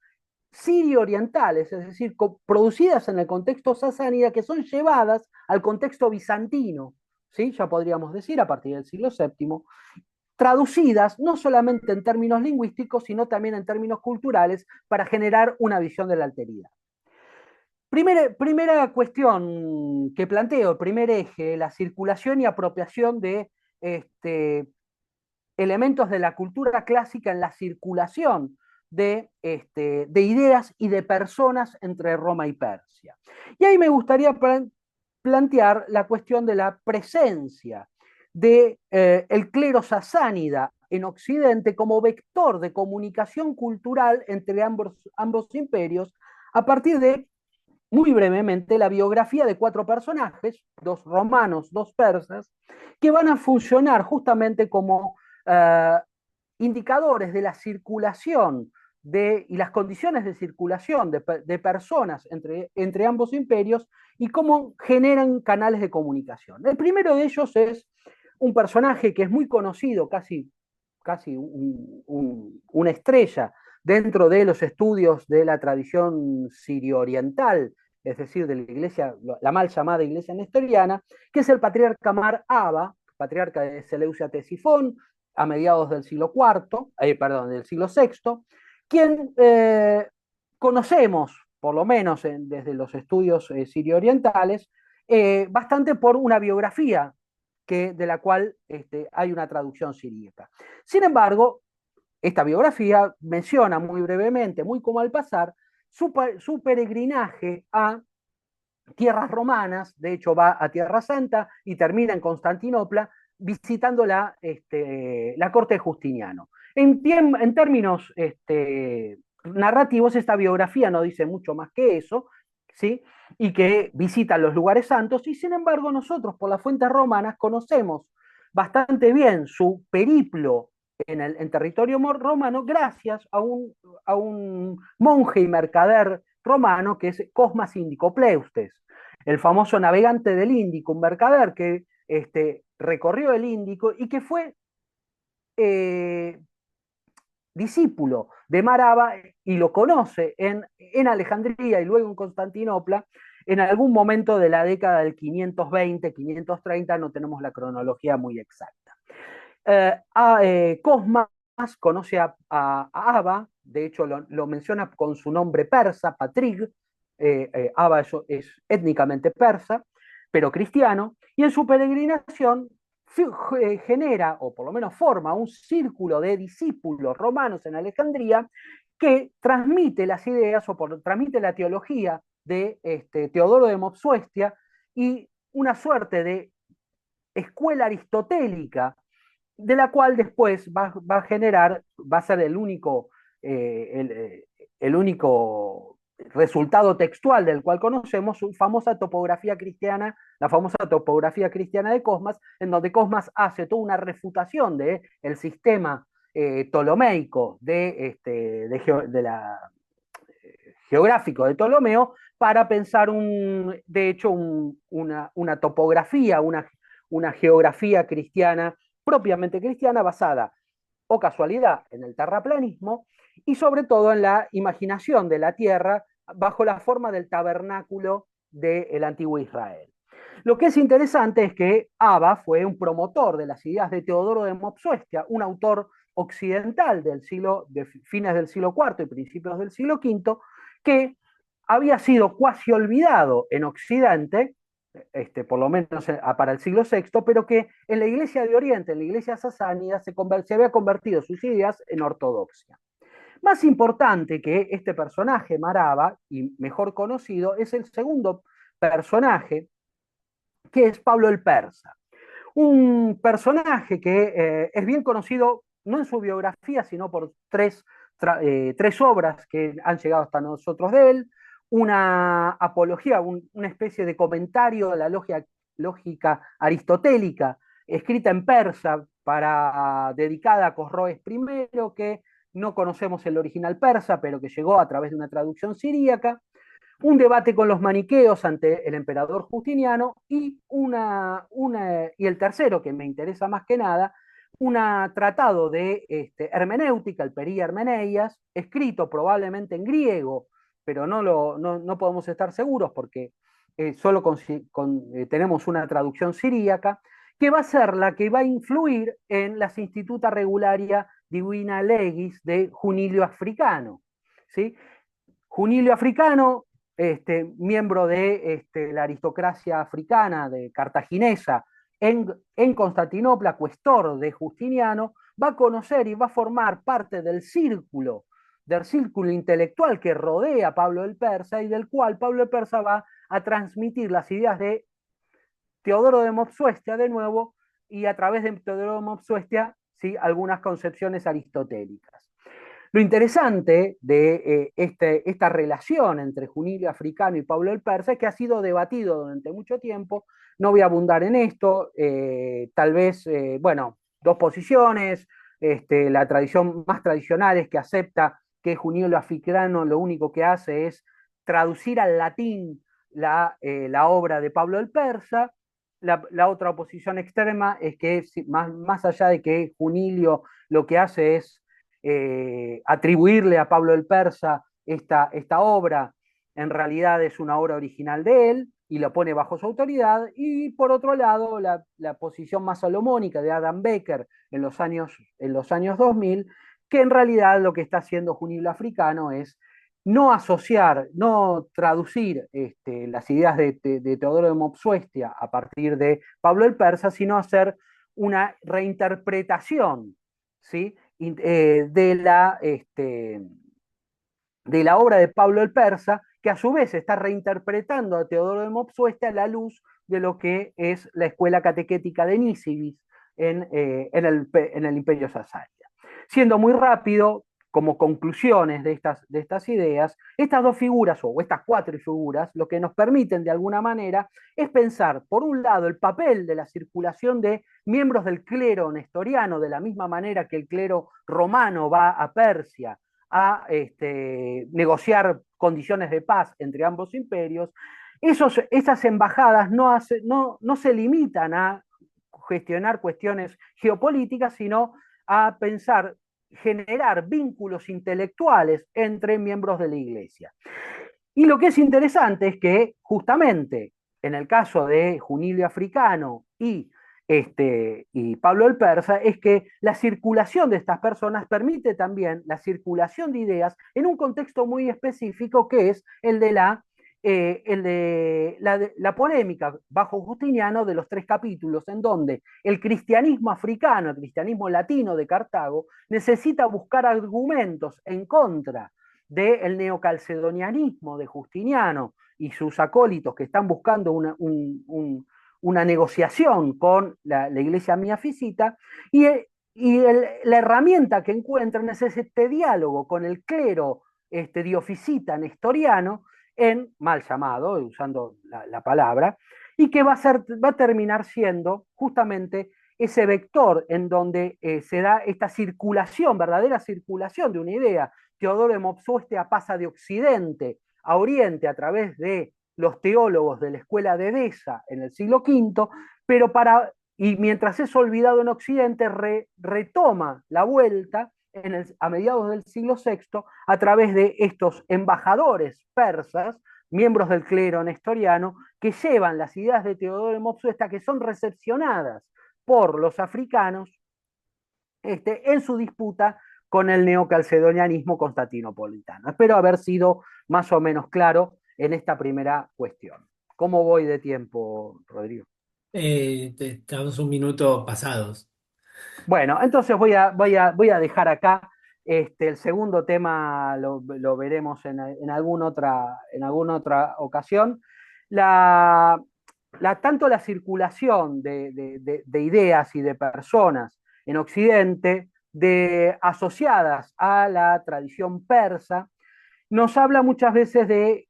sirio-orientales, es decir, producidas en el contexto sasánida, que son llevadas al contexto bizantino, ¿sí? Ya podríamos decir a partir del siglo VII, traducidas no solamente en términos lingüísticos, sino también en términos culturales, para generar una visión de la alteridad. Primera cuestión que planteo, primer eje, la circulación y apropiación de elementos de la cultura clásica en la circulación de ideas y de personas entre Roma y Persia. Y ahí me gustaría plantear la cuestión de la presencia del el clero sasánida en Occidente como vector de comunicación cultural entre ambos imperios a partir de, muy brevemente, la biografía de 4 personajes, 2 romanos, 2 persas, que van a funcionar justamente como uh, indicadores de la circulación y las condiciones de circulación de personas entre ambos imperios y cómo generan canales de comunicación. El primero de ellos es un personaje que es muy conocido, casi una estrella dentro de los estudios de la tradición sirio-oriental, es decir, de la iglesia, la mal llamada iglesia nestoriana, que es el patriarca Mar Aba, patriarca de Seleucia Tesifón, a mediados del siglo IV, del siglo VI, quien conocemos, por lo menos desde los estudios sirio-orientales, bastante por una biografía de la cual hay una traducción siríaca. Sin embargo, esta biografía menciona muy brevemente, muy como al pasar, su peregrinaje a tierras romanas, de hecho va a Tierra Santa y termina en Constantinopla visitando la corte de Justiniano. En términos narrativos, esta biografía no dice mucho más que eso, ¿sí? Y que visita los lugares santos, y sin embargo nosotros por las fuentes romanas conocemos bastante bien su periplo en territorio romano gracias a un monje y mercader romano que es Cosmas Indicopleustes, el famoso navegante del Índico, un mercader que recorrió el Índico y que fue discípulo de Maraba y lo conoce en Alejandría y luego en Constantinopla en algún momento de la década del 520, 530, no tenemos la cronología muy exacta. Cosmas conoce a Aba, de hecho lo menciona con su nombre persa, Patrig. Aba es étnicamente persa, pero cristiano, y en su peregrinación genera, o por lo menos forma, un círculo de discípulos romanos en Alejandría que transmite las ideas transmite la teología de Teodoro de Mopsuestia y una suerte de escuela aristotélica de la cual después va a generar, va a ser el único resultado textual del cual conocemos, su famosa topografía cristiana, la famosa topografía cristiana de Cosmas, en donde Cosmas hace toda una refutación del sistema ptolomeico geográfico de Ptolomeo para pensar de hecho una topografía, una geografía cristiana, propiamente cristiana, basada, o casualidad, en el terraplanismo y sobre todo en la imaginación de la tierra bajo la forma del tabernáculo del antiguo Israel. Lo que es interesante es que Abba fue un promotor de las ideas de Teodoro de Mopsuestia, un autor occidental de fines del siglo IV y principios del siglo V, que había sido cuasi olvidado en Occidente, por lo menos para el siglo VI, pero que en la Iglesia de Oriente, en la Iglesia sasánida, se había convertido sus ideas en ortodoxia. Más importante que este personaje, Maraba, y mejor conocido, es el segundo personaje, que es Pablo el Persa. Un personaje que es bien conocido, no en su biografía, sino por tres obras que han llegado hasta nosotros de él, una apología, una especie de comentario de la lógica aristotélica, escrita en persa, dedicada a Cosroes I, que no conocemos el original persa, pero que llegó a través de una traducción siríaca, un debate con los maniqueos ante el emperador Justiniano y el tercero, que me interesa más que nada, un tratado de hermenéutica, el Peri Hermeneias, escrito probablemente en griego, pero no podemos estar seguros porque solo tenemos una traducción siríaca, que va a ser la que va a influir en las Instituta Regularia Divina Legis de Junilio Africano. ¿Sí? Junilio Africano miembro de la aristocracia africana de cartaginesa en Constantinopla, cuestor de Justiniano, va a conocer y va a formar parte del círculo intelectual que rodea a Pablo el Persa y del cual Pablo el Persa va a transmitir las ideas de Teodoro de Mopsuestia de nuevo y a través de Teodoro de Mopsuestia, ¿sí?, algunas concepciones aristotélicas. Lo interesante de esta relación entre Junilio Africano y Pablo el Persa es que ha sido debatido durante mucho tiempo. No voy a abundar en esto, tal vez, bueno, dos posiciones. La tradición más tradicional es que acepta que Junilio Africano lo único que hace es traducir al latín la obra de Pablo el Persa. La otra oposición extrema es que más allá de que Junilio lo que hace es atribuirle a Pablo el Persa esta obra, en realidad es una obra original de él y lo pone bajo su autoridad. Y por otro lado, la posición más salomónica de Adam Becker en los años 2000, que en realidad lo que está haciendo Junilio Africano es no asociar, no traducir las ideas de Teodoro de Mopsuestia a partir de Pablo el Persa, sino hacer una reinterpretación, ¿sí?, de la obra de Pablo el Persa, que a su vez está reinterpretando a Teodoro de Mopsuestia a la luz de lo que es la escuela catequética de Nisibis en el Imperio Sasánido. Siendo muy rápido, como conclusiones de estas ideas, estas dos figuras o estas cuatro figuras lo que nos permiten de alguna manera es pensar, por un lado, el papel de la circulación de miembros del clero nestoriano, de la misma manera que el clero romano va a Persia a negociar condiciones de paz entre ambos imperios. Esas embajadas no se limitan a gestionar cuestiones geopolíticas, sino a pensar, generar vínculos intelectuales entre miembros de la Iglesia. Y lo que es interesante es que justamente en el caso de Junilio Africano y Pablo el Persa, es que la circulación de estas personas permite también la circulación de ideas en un contexto muy específico, que es el de la polémica bajo Justiniano de los 3 capítulos, en donde el cristianismo africano, el cristianismo latino de Cartago, necesita buscar argumentos en contra del neocalcedonianismo de Justiniano y sus acólitos que están buscando una negociación con la iglesia miafisita, la herramienta que encuentran es este diálogo con el clero diofisita nestoriano, mal llamado, usando la palabra, y que va a terminar siendo justamente ese vector en donde se da esta circulación, verdadera circulación de una idea. Teodoro de Mopsuestia pasa de Occidente a Oriente a través de los teólogos de la escuela de Edesa en el siglo V, y mientras es olvidado en Occidente, retoma la vuelta a mediados del siglo VI a través de estos embajadores persas, miembros del clero nestoriano, que llevan las ideas de Teodoro de Mopsuestia, que son recepcionadas por los africanos en su disputa con el neocalcedonianismo constantinopolitano. Espero haber sido más o menos claro en esta primera cuestión. ¿Cómo voy de tiempo, Rodrigo? Estamos un minuto pasados. Bueno, entonces voy a dejar acá. El segundo tema lo veremos en alguna otra ocasión. Tanto la circulación de ideas y de personas en Occidente, asociadas a la tradición persa, nos habla muchas veces de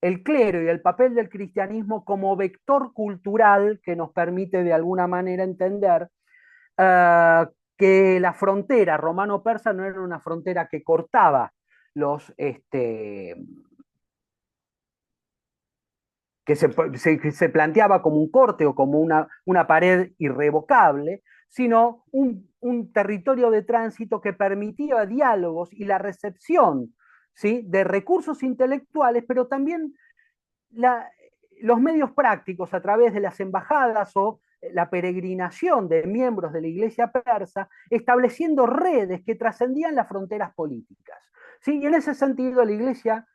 el clero y el papel del cristianismo como vector cultural que nos permite de alguna manera entender que la frontera romano-persa no era una frontera que cortaba los, que se planteaba como un corte o como una pared irrevocable, sino un territorio de tránsito que permitía diálogos y la recepción, ¿sí?, de recursos intelectuales, pero también los medios prácticos a través de las embajadas o la peregrinación de miembros de la iglesia persa, estableciendo redes que trascendían las fronteras políticas. ¿Sí? Y en ese sentido la iglesia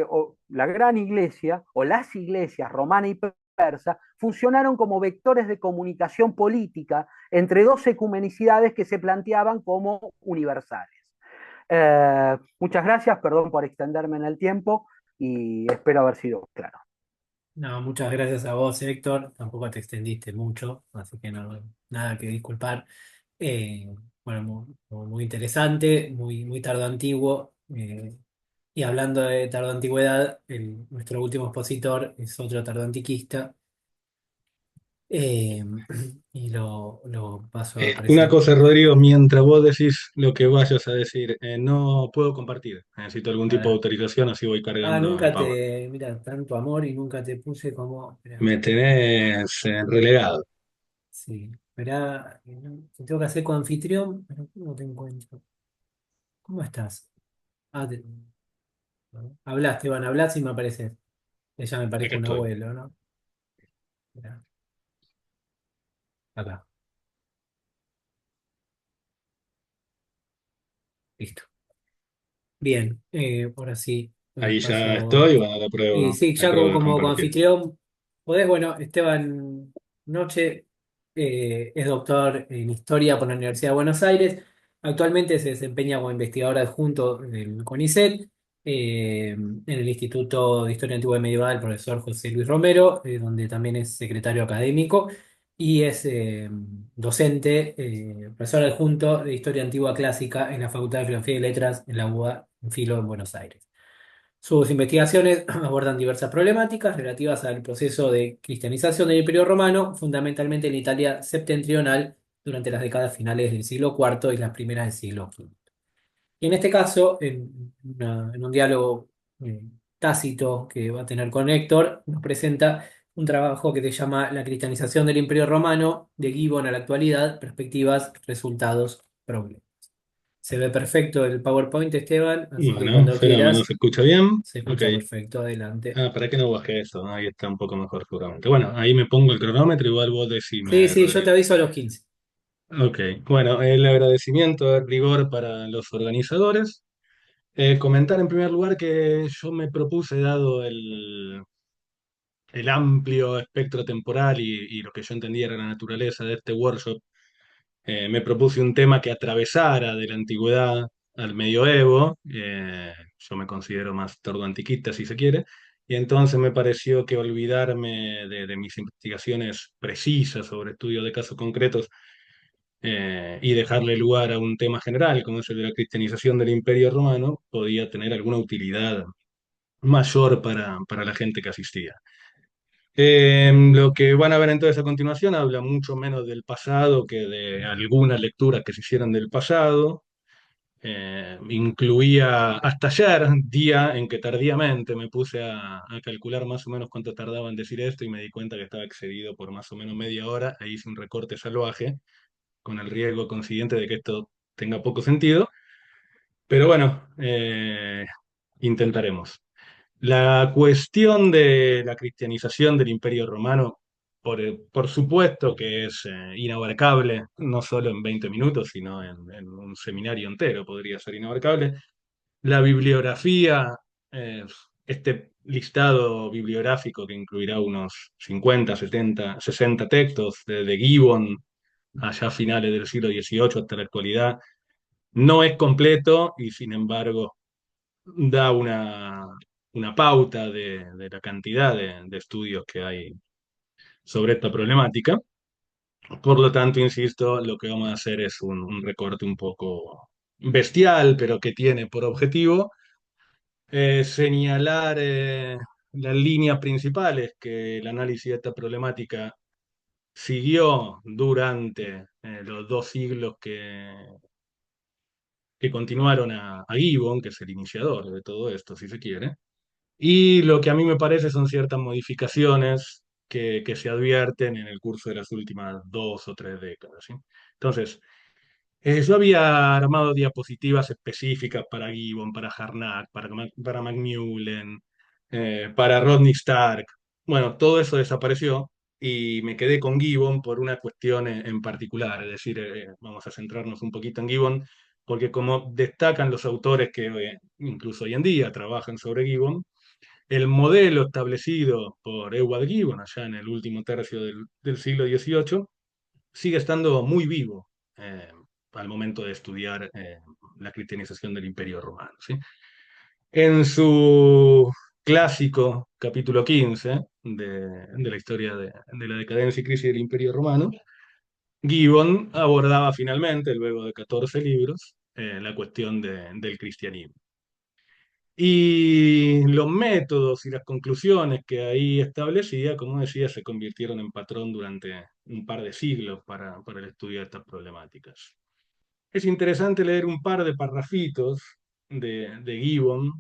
o la gran iglesia o las iglesias romana y persa funcionaron como vectores de comunicación política entre dos ecumenicidades que se planteaban como universales. Muchas gracias, perdón por extenderme en el tiempo y espero haber sido claro. No, muchas gracias a vos, Héctor. Tampoco te extendiste mucho, así que no, nada que disculpar. Eh, bueno, muy interesante, muy tardo antiguo. Y hablando de tardo antigüedad, nuestro último expositor es otro tardo antiquista. eh, y lo paso a Una presentar. cosa, Rodrigo, mientras vos decís lo que vayas a decir, no puedo compartir. Necesito algún tipo de autorización, así voy cargando el Nunca Power. te, mira, tanto amor y nunca te puse como. Esperá, Me tenés relegado. sí, esperá, te tengo que hacer con anfitrión, pero ¿cómo te encuentro? ¿Cómo estás? Ah, hablaste, Esteban, hablás y me apareces. Ya me Acá parezco un estoy. abuelo, ¿no? Esperá, acá, listo. Bien, ahora sí, Ahí ya paso. estoy, bueno, Y sí, ya apruebo de como compartir. anfitrión, podés, bueno, Esteban Noche es doctor en Historia por la Universidad de Buenos Aires. Actualmente se desempeña como investigador adjunto del CONICET, en el Instituto de Historia Antigua y Medieval, profesor José Luis Romero, donde también es secretario académico y es docente, profesor adjunto de Historia Antigua Clásica en la Facultad de Filosofía y Letras en la UBA en Filo en Buenos Aires. Sus investigaciones abordan diversas problemáticas relativas al proceso de cristianización del Imperio Romano, fundamentalmente en Italia septentrional durante las décadas finales del siglo IV y las primeras del siglo V. Y en este caso, en un diálogo eh, tácito que va a tener con Héctor, nos presenta un trabajo que se llama La cristianización del Imperio Romano, de Gibbon a la actualidad, perspectivas, resultados, problemas. Se ve perfecto el PowerPoint, Esteban, así que Bueno, cuando fenómeno, quieras. ¿se escucha bien? Se Ok. escucha perfecto, adelante. Ah, ¿para qué no bajé eso? Ahí está un poco mejor seguramente. Bueno, ahí me pongo el cronómetro, igual vos Sí, decime, sí, yo te Rodrigo. aviso a los 15. Ok, bueno, el agradecimiento de rigor para los organizadores. Comentar en primer lugar que yo me propuse, dado el amplio espectro temporal y lo que yo entendía era la naturaleza de este workshop, me propuse un tema que atravesara de la antigüedad al medioevo. Yo me considero más tardoantiquista, si se quiere, y entonces me pareció que olvidarme de mis investigaciones precisas sobre estudios de casos concretos y dejarle lugar a un tema general, como es el de la cristianización del Imperio Romano, podía tener alguna utilidad mayor para la gente que asistía. Lo que van a ver entonces a continuación habla mucho menos del pasado que de algunas lecturas que se hicieron del pasado. Incluía hasta ayer, día en que tardíamente me puse a calcular más o menos cuánto tardaba en decir esto y me di cuenta que estaba excedido por más o menos media hora e hice un recorte salvaje con el riesgo consiguiente de que esto tenga poco sentido. Pero bueno, intentaremos. La cuestión de la cristianización del Imperio Romano, por supuesto que es inabarcable, no solo en 20 minutos, sino en un seminario entero podría ser inabarcable. La bibliografía, eh, este listado bibliográfico que incluirá unos 50, 70, 60 textos, de Gibbon allá a finales del siglo XVIII hasta la actualidad, no es completo y sin embargo da una pauta de la cantidad de estudios que hay sobre esta problemática. Por lo tanto, insisto, lo que vamos a hacer es un recorte un poco bestial, pero que tiene por objetivo señalar las líneas principales que el análisis de esta problemática siguió durante los 2 siglos que continuaron a Gibbon, que es el iniciador de todo esto, si se quiere. Y lo que a mí me parece son ciertas modificaciones que se advierten en el curso de las últimas 2 o 3 décadas, ¿sí? Entonces, yo había armado diapositivas específicas para Gibbon, para Harnack, para Macmillan, para Rodney Stark. Bueno, todo eso desapareció y me quedé con Gibbon por una cuestión en particular. Es decir, vamos a centrarnos un poquito en Gibbon porque como destacan los autores que incluso hoy en día trabajan sobre Gibbon, el modelo establecido por Edward Gibbon allá en el último tercio del siglo XVIII sigue estando muy vivo al momento de estudiar la cristianización del Imperio Romano, ¿sí? En su clásico capítulo 15 de la historia de la decadencia y crisis del Imperio Romano, Gibbon abordaba finalmente, luego de 14 libros, la cuestión del cristianismo. Y los métodos y las conclusiones que ahí establecía, como decía, se convirtieron en patrón durante un par de siglos para el estudio de estas problemáticas. Es interesante leer un par de parrafitos de Gibbon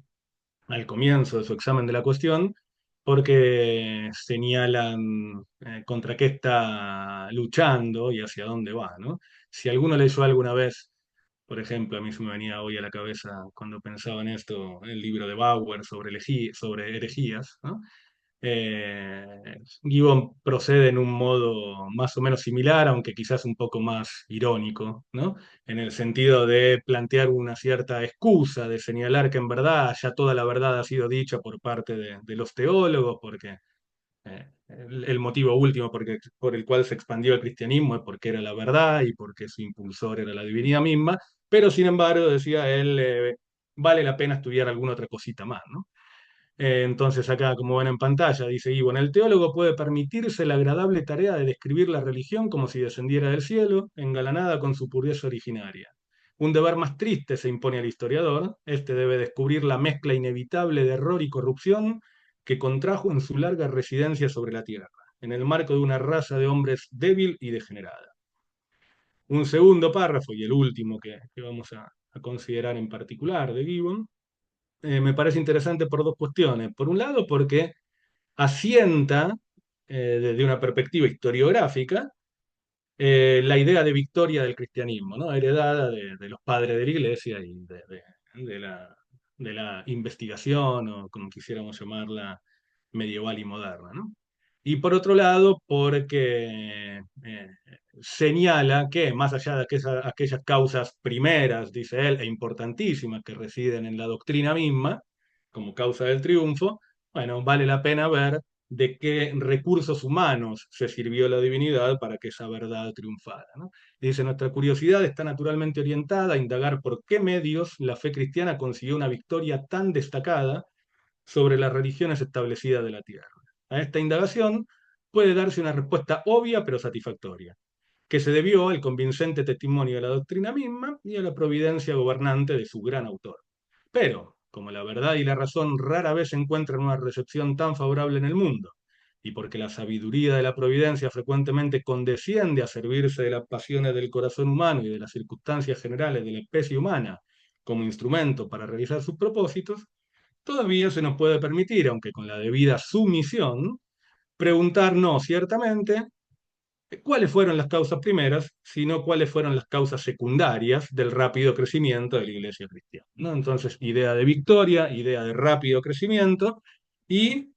al comienzo de su examen de la cuestión, porque señalan contra qué está luchando y hacia dónde va, ¿no? Si alguno leyó alguna vez, por ejemplo, a mí se me venía hoy a la cabeza cuando pensaba en esto, el libro de Bauer sobre, sobre herejías, ¿no? Gibbon procede en un modo más o menos similar, aunque quizás un poco más irónico, ¿no? En el sentido de plantear una cierta excusa, de señalar que en verdad ya toda la verdad ha sido dicha por parte de los teólogos, porque el motivo último por el cual se expandió el cristianismo es porque era la verdad y porque su impulsor era la divinidad misma, pero sin embargo, decía él, vale la pena estudiar alguna otra cosita más, ¿no? Entonces acá, como ven en pantalla, dice Gibbon, el teólogo puede permitirse la agradable tarea de describir la religión como si descendiera del cielo, engalanada con su pureza originaria. Un deber más triste se impone al historiador, este debe descubrir la mezcla inevitable de error y corrupción que contrajo en su larga residencia sobre la tierra, en el marco de una raza de hombres débil y degenerada. Un segundo párrafo, y el último que vamos a considerar en particular de Gibbon, me parece interesante por dos cuestiones. Por un lado, porque asienta desde una perspectiva historiográfica la idea de victoria del cristianismo, ¿no? Heredada de los padres de la iglesia y de de la investigación, o como quisiéramos llamarla, medieval y moderna, ¿no? Y por otro lado, porque señala que más allá de aquellas causas primeras, dice él, e importantísimas que residen en la doctrina misma, como causa del triunfo, bueno, vale la pena ver de qué recursos humanos se sirvió la divinidad para que esa verdad triunfara, ¿no? Dice, nuestra curiosidad está naturalmente orientada a indagar por qué medios la fe cristiana consiguió una victoria tan destacada sobre las religiones establecidas de la tierra. A esta indagación puede darse una respuesta obvia pero satisfactoria, que se debió al convincente testimonio de la doctrina misma y a la providencia gobernante de su gran autor. Pero, como la verdad y la razón rara vez encuentran una recepción tan favorable en el mundo, y porque la sabiduría de la providencia frecuentemente condesciende a servirse de las pasiones del corazón humano y de las circunstancias generales de la especie humana como instrumento para realizar sus propósitos, todavía se nos puede permitir, aunque con la debida sumisión, preguntarnos ciertamente cuáles fueron las causas primeras, sino cuáles fueron las causas secundarias del rápido crecimiento de la iglesia cristiana, ¿no? Entonces, idea de victoria, idea de rápido crecimiento, y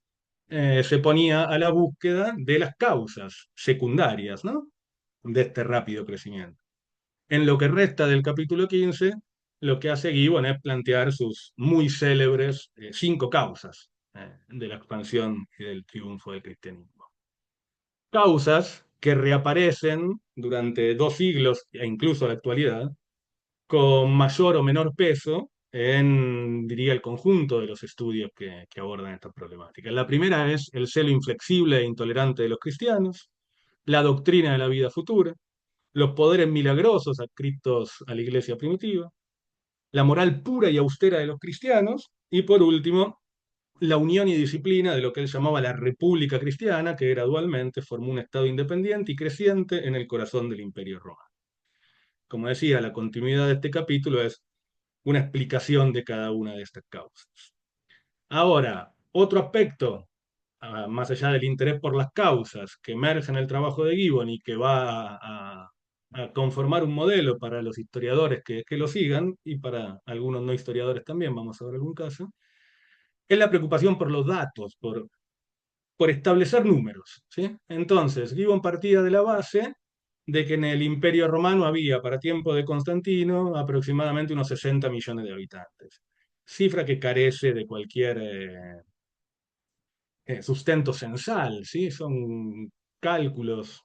se ponía a la búsqueda de las causas secundarias, ¿no? De este rápido crecimiento. En lo que resta del capítulo 15, lo que hace Gibbon es plantear sus muy célebres 5 causas de la expansión y del triunfo del cristianismo. Causas que reaparecen durante 2 siglos e incluso a la actualidad, con mayor o menor peso en, diría, el conjunto de los estudios que abordan estas problemáticas. La primera es el celo inflexible e intolerante de los cristianos, la doctrina de la vida futura, los poderes milagrosos adscritos a la iglesia primitiva, la moral pura y austera de los cristianos, y por último, la unión y disciplina de lo que él llamaba la República Cristiana, que gradualmente formó un Estado independiente y creciente en el corazón del Imperio Romano. Como decía, la continuidad de este capítulo es una explicación de cada una de estas causas. Ahora, otro aspecto, más allá del interés por las causas que emerge en el trabajo de Gibbon y que va a conformar un modelo para los historiadores que lo sigan y para algunos no historiadores también, vamos a ver algún caso, es la preocupación por los datos, por establecer números, ¿sí? Entonces, Gibbon partía de la base de que en el Imperio Romano había, para tiempo de Constantino, aproximadamente unos 60 millones de habitantes. Cifra que carece de cualquier sustento censal, ¿sí? Son cálculos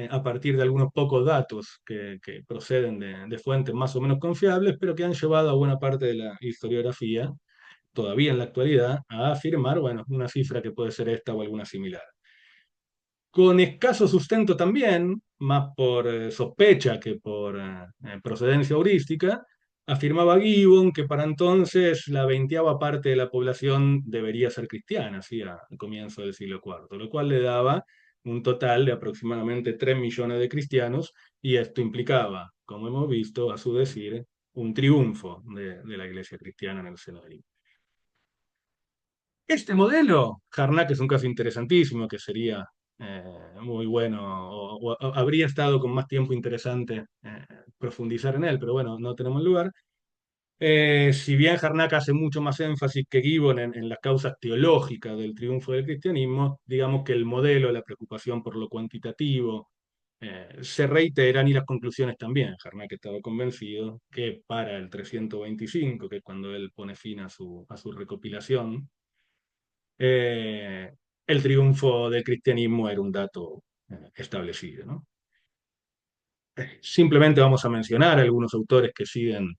a partir de algunos pocos datos que proceden de fuentes más o menos confiables, pero que han llevado a buena parte de la historiografía, todavía en la actualidad, a afirmar, bueno, una cifra que puede ser esta o alguna similar. Con escaso sustento también, más por sospecha que por procedencia heurística, afirmaba Gibbon que para entonces la 20ª parte de la población debería ser cristiana, ¿sí? Al comienzo del siglo IV, lo cual le daba un total de aproximadamente 3 millones de cristianos, y esto implicaba, como hemos visto, a su decir, un triunfo de la iglesia cristiana en el seno del Imperio. Este modelo, Harnack, es un caso interesantísimo que sería muy bueno, o habría estado con más tiempo interesante profundizar en él, pero bueno, no tenemos lugar. Si bien Harnack hace mucho más énfasis que Gibbon en las causas teológicas del triunfo del cristianismo, digamos que el modelo, la preocupación por lo cuantitativo, se reiteran y las conclusiones también. Harnack estaba convencido que para el 325, que es cuando él pone fin a su recopilación, eh, el triunfo del cristianismo era un dato establecido, ¿no? Simplemente vamos a mencionar algunos autores que siguen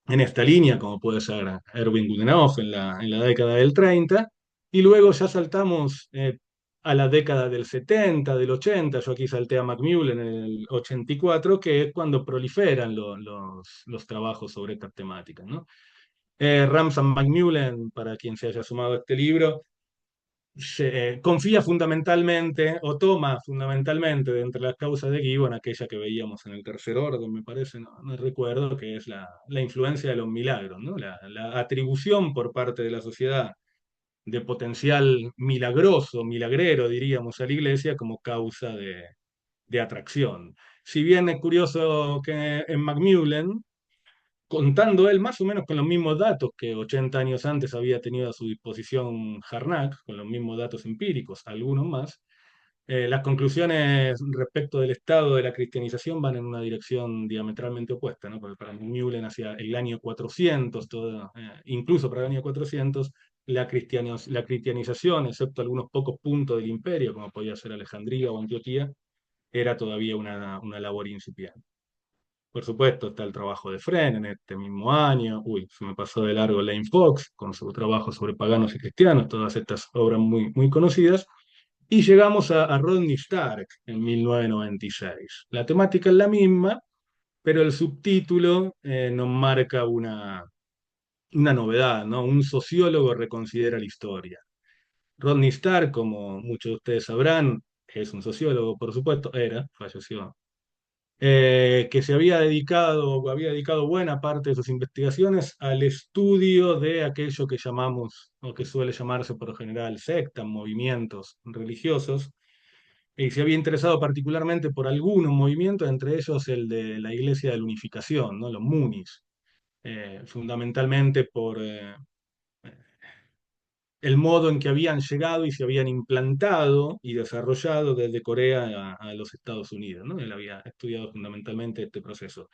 en esta línea, como puede ser Erwin Goodenough en la década del 30, y luego ya saltamos a la década del 70, del 80. Yo aquí salté a Macmillan en el 84, que es cuando proliferan los trabajos sobre estas temáticas, ¿no? Ramsay Macmillan, para quien se haya sumado a este libro, confía fundamentalmente o toma fundamentalmente de entre las causas de Gibbon aquella que veíamos en el tercer orden, me parece, no recuerdo, que es la influencia de los milagros, ¿no? La atribución por parte de la sociedad de potencial milagroso, milagrero, diríamos, a la iglesia como causa de atracción. Si bien es curioso que en Macmillan, contando él más o menos con los mismos datos que 80 años antes había tenido a su disposición Harnack, con los mismos datos empíricos, algunos más, las conclusiones respecto del estado de la cristianización van en una dirección diametralmente opuesta, ¿no? Porque para Mühlen hacia el año 400, incluso para el año 400, la cristianización, excepto algunos pocos puntos del imperio, como podía ser Alejandría o Antioquía, era todavía una labor incipiente. Por supuesto, está el trabajo de Fren en este mismo año. Uy, se me pasó de largo Lane Fox con su trabajo sobre paganos y cristianos, todas estas obras muy, muy conocidas. Y llegamos a Rodney Stark en 1996. La temática es la misma, pero el subtítulo nos marca una novedad, ¿no? Un sociólogo reconsidera la historia. Rodney Stark, como muchos de ustedes sabrán, es un sociólogo, por supuesto, falleció, que había dedicado buena parte de sus investigaciones al estudio de aquello que llamamos, o que suele llamarse por lo general sectas, movimientos religiosos, y se había interesado particularmente por algunos movimientos, entre ellos el de la Iglesia de la Unificación, ¿no? Los Munis, fundamentalmente por el modo en que habían llegado y se habían implantado y desarrollado desde Corea a los Estados Unidos, ¿no? Él había estudiado fundamentalmente este proceso.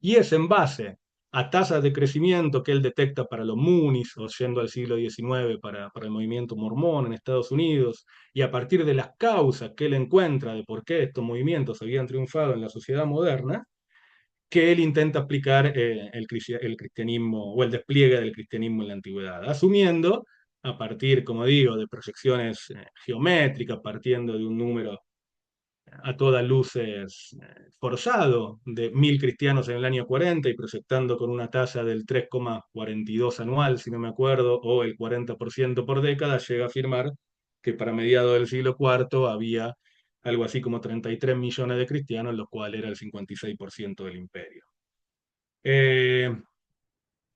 Y es en base a tasas de crecimiento que él detecta para los Munis, o yendo al siglo XIX para el movimiento mormón en Estados Unidos, y a partir de las causas que él encuentra de por qué estos movimientos habían triunfado en la sociedad moderna, que él intenta aplicar el cristianismo o el despliegue del cristianismo en la antigüedad, asumiendo a partir, como digo, de proyecciones geométricas, partiendo de un número a todas luces forzado de 1.000 cristianos en el año 40 y proyectando con una tasa del 3,42 anual, si no me acuerdo, o el 40% por década, llega a afirmar que para mediados del siglo IV había algo así como 33 millones de cristianos, lo cual era el 56% del imperio. Eh,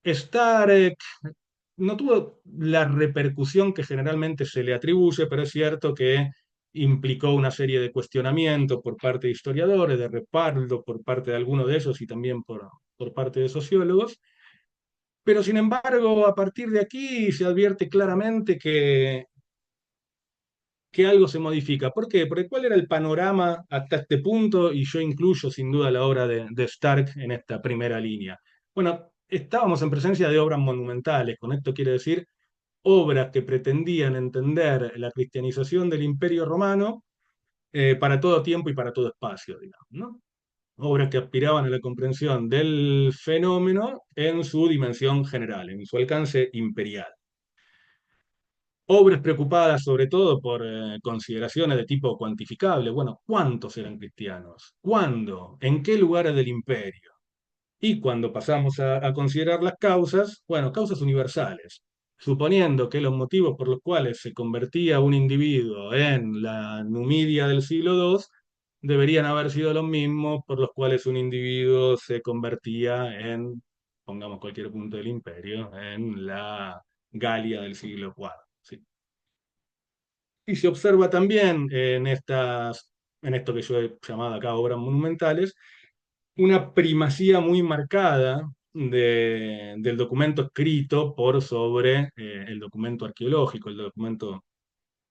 Stark no tuvo la repercusión que generalmente se le atribuye, pero es cierto que implicó una serie de cuestionamientos por parte de historiadores, de respaldo por parte de algunos de ellos y también por parte de sociólogos. Pero sin embargo, a partir de aquí se advierte claramente que que algo se modifica. ¿Por qué? Porque ¿cuál era el panorama hasta este punto? Y yo incluyo sin duda la obra de Stark en esta primera línea. Bueno, estábamos en presencia de obras monumentales, con esto quiere decir obras que pretendían entender la cristianización del Imperio Romano para todo tiempo y para todo espacio, digamos, ¿no? Obras que aspiraban a la comprensión del fenómeno en su dimensión general, en su alcance imperial. Obras preocupadas sobre todo por consideraciones de tipo cuantificable. Bueno, ¿cuántos eran cristianos? ¿Cuándo? ¿En qué lugares del imperio? Y cuando pasamos a considerar las causas, bueno, causas universales, suponiendo que los motivos por los cuales se convertía un individuo en la Numidia del siglo II deberían haber sido los mismos por los cuales un individuo se convertía en, pongamos cualquier punto del imperio, en la Galia del siglo IV. ¿Sí? Y se observa también en esto que yo he llamado acá obras monumentales, una primacía muy marcada del documento escrito por sobre el documento arqueológico, el documento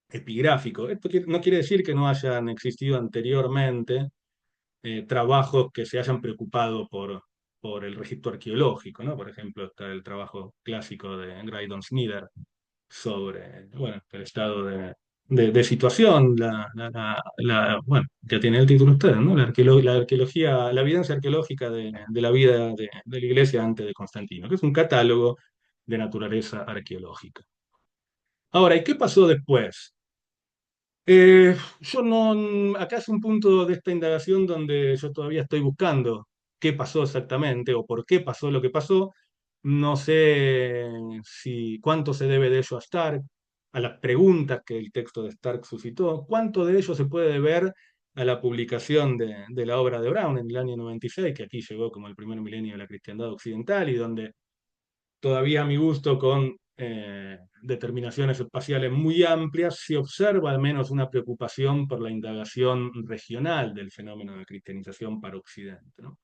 epigráfico. Esto no quiere decir que no hayan existido anteriormente trabajos que se hayan preocupado por el registro arqueológico, ¿no? Por ejemplo, está el trabajo clásico de Graydon Snyder sobre, bueno, el estado de situación, bueno, ya tiene el título usted, ¿no? La arqueología, la evidencia arqueológica de la vida de la iglesia antes de Constantino, que es un catálogo de naturaleza arqueológica. Ahora, ¿y qué pasó después? Yo no, acá es un punto de esta indagación donde yo todavía estoy buscando qué pasó exactamente o por qué pasó lo que pasó. No sé si cuánto se debe de ello a Stark, a las preguntas que el texto de Stark suscitó, cuánto de ello se puede deber a la publicación de la obra de Brown en el año 96, que aquí llegó como el primer milenio de la cristiandad occidental y donde todavía a mi gusto con determinaciones espaciales muy amplias, se observa al menos una preocupación por la indagación regional del fenómeno de cristianización para Occidente, ¿no?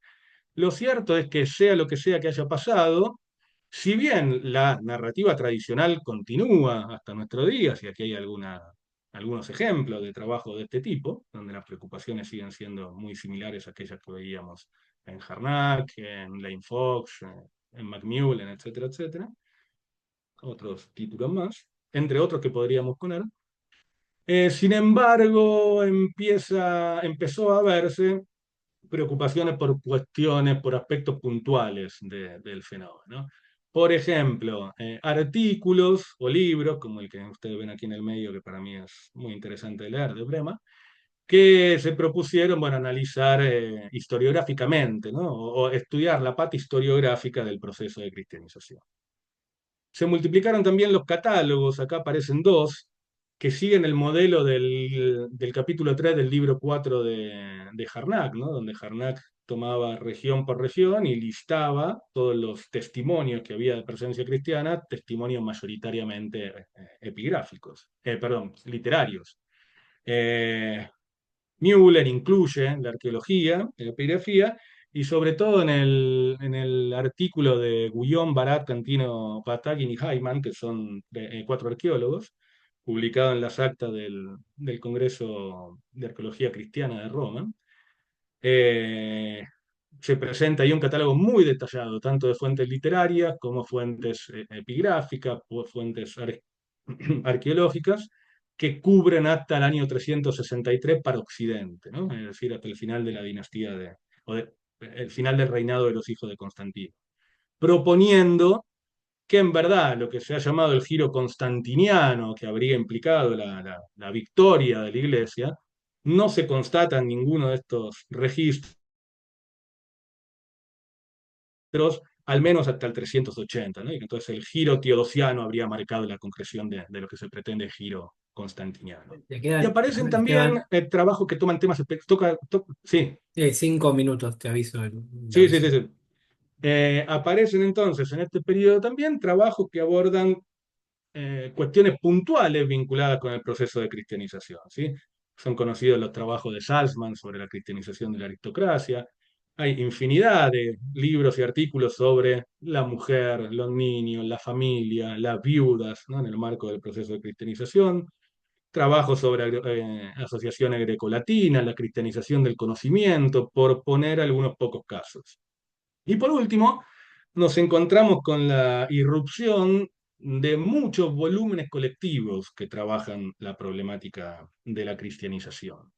Lo cierto es que sea lo que sea que haya pasado, si bien la narrativa tradicional continúa hasta nuestros días, y aquí hay algunos ejemplos de trabajo de este tipo, donde las preocupaciones siguen siendo muy similares a aquellas que veíamos en Harnack, en Lane Fox, en Macmillan, etcétera, etcétera, otros títulos más, entre otros que podríamos poner. Sin embargo, empezó a verse preocupaciones por cuestiones, por aspectos puntuales del fenómeno, ¿no? Por ejemplo, artículos o libros, como el que ustedes ven aquí en el medio, que para mí es muy interesante de leer, de Brema, que se propusieron, bueno, analizar historiográficamente, ¿no? O estudiar la pata historiográfica del proceso de cristianización. Se multiplicaron también los catálogos, acá aparecen dos, que siguen el modelo del capítulo 3 del libro 4 de Harnack, ¿no? Donde Harnack tomaba región por región y listaba todos los testimonios que había de presencia cristiana, testimonios mayoritariamente epigráficos, perdón, literarios. Eh, Müller incluye la arqueología, la epigrafía, y sobre todo en el artículo de Guillaume, Barat, Cantino, Patagin y Hyman, que son cuatro arqueólogos, publicado en las actas del Congreso de Arqueología Cristiana de Roma, eh, se presenta ahí un catálogo muy detallado, tanto de fuentes literarias como fuentes epigráficas, fuentes arqueológicas, que cubren hasta el año 363 para Occidente, ¿no? Es decir, hasta el final de la dinastía el final del reinado de los hijos de Constantino, proponiendo que en verdad lo que se ha llamado el giro constantiniano, que habría implicado la victoria de la Iglesia, no se constata en ninguno de estos registros, al menos hasta el 380, ¿no? Y entonces el giro teodosiano habría marcado la concreción de lo que se pretende giro constantiniano. Te Y quedan, aparecen también Esteban, trabajos que toman temas, sí, 5 minutos, te aviso el sí, sí, sí, aviso. sí. Aparecen entonces en este periodo también trabajos que abordan cuestiones puntuales vinculadas con el proceso de cristianización, ¿sí? Son conocidos los trabajos de Salzman sobre la cristianización de la aristocracia. Hay infinidad de libros y artículos sobre la mujer, los niños, la familia, las viudas, ¿no? En el marco del proceso de cristianización. trabajos sobre asociaciones grecolatinas, la cristianización del conocimiento, por poner algunos pocos casos. Y por último, nos encontramos con la irrupción de muchos volúmenes colectivos que trabajan la problemática de la cristianización.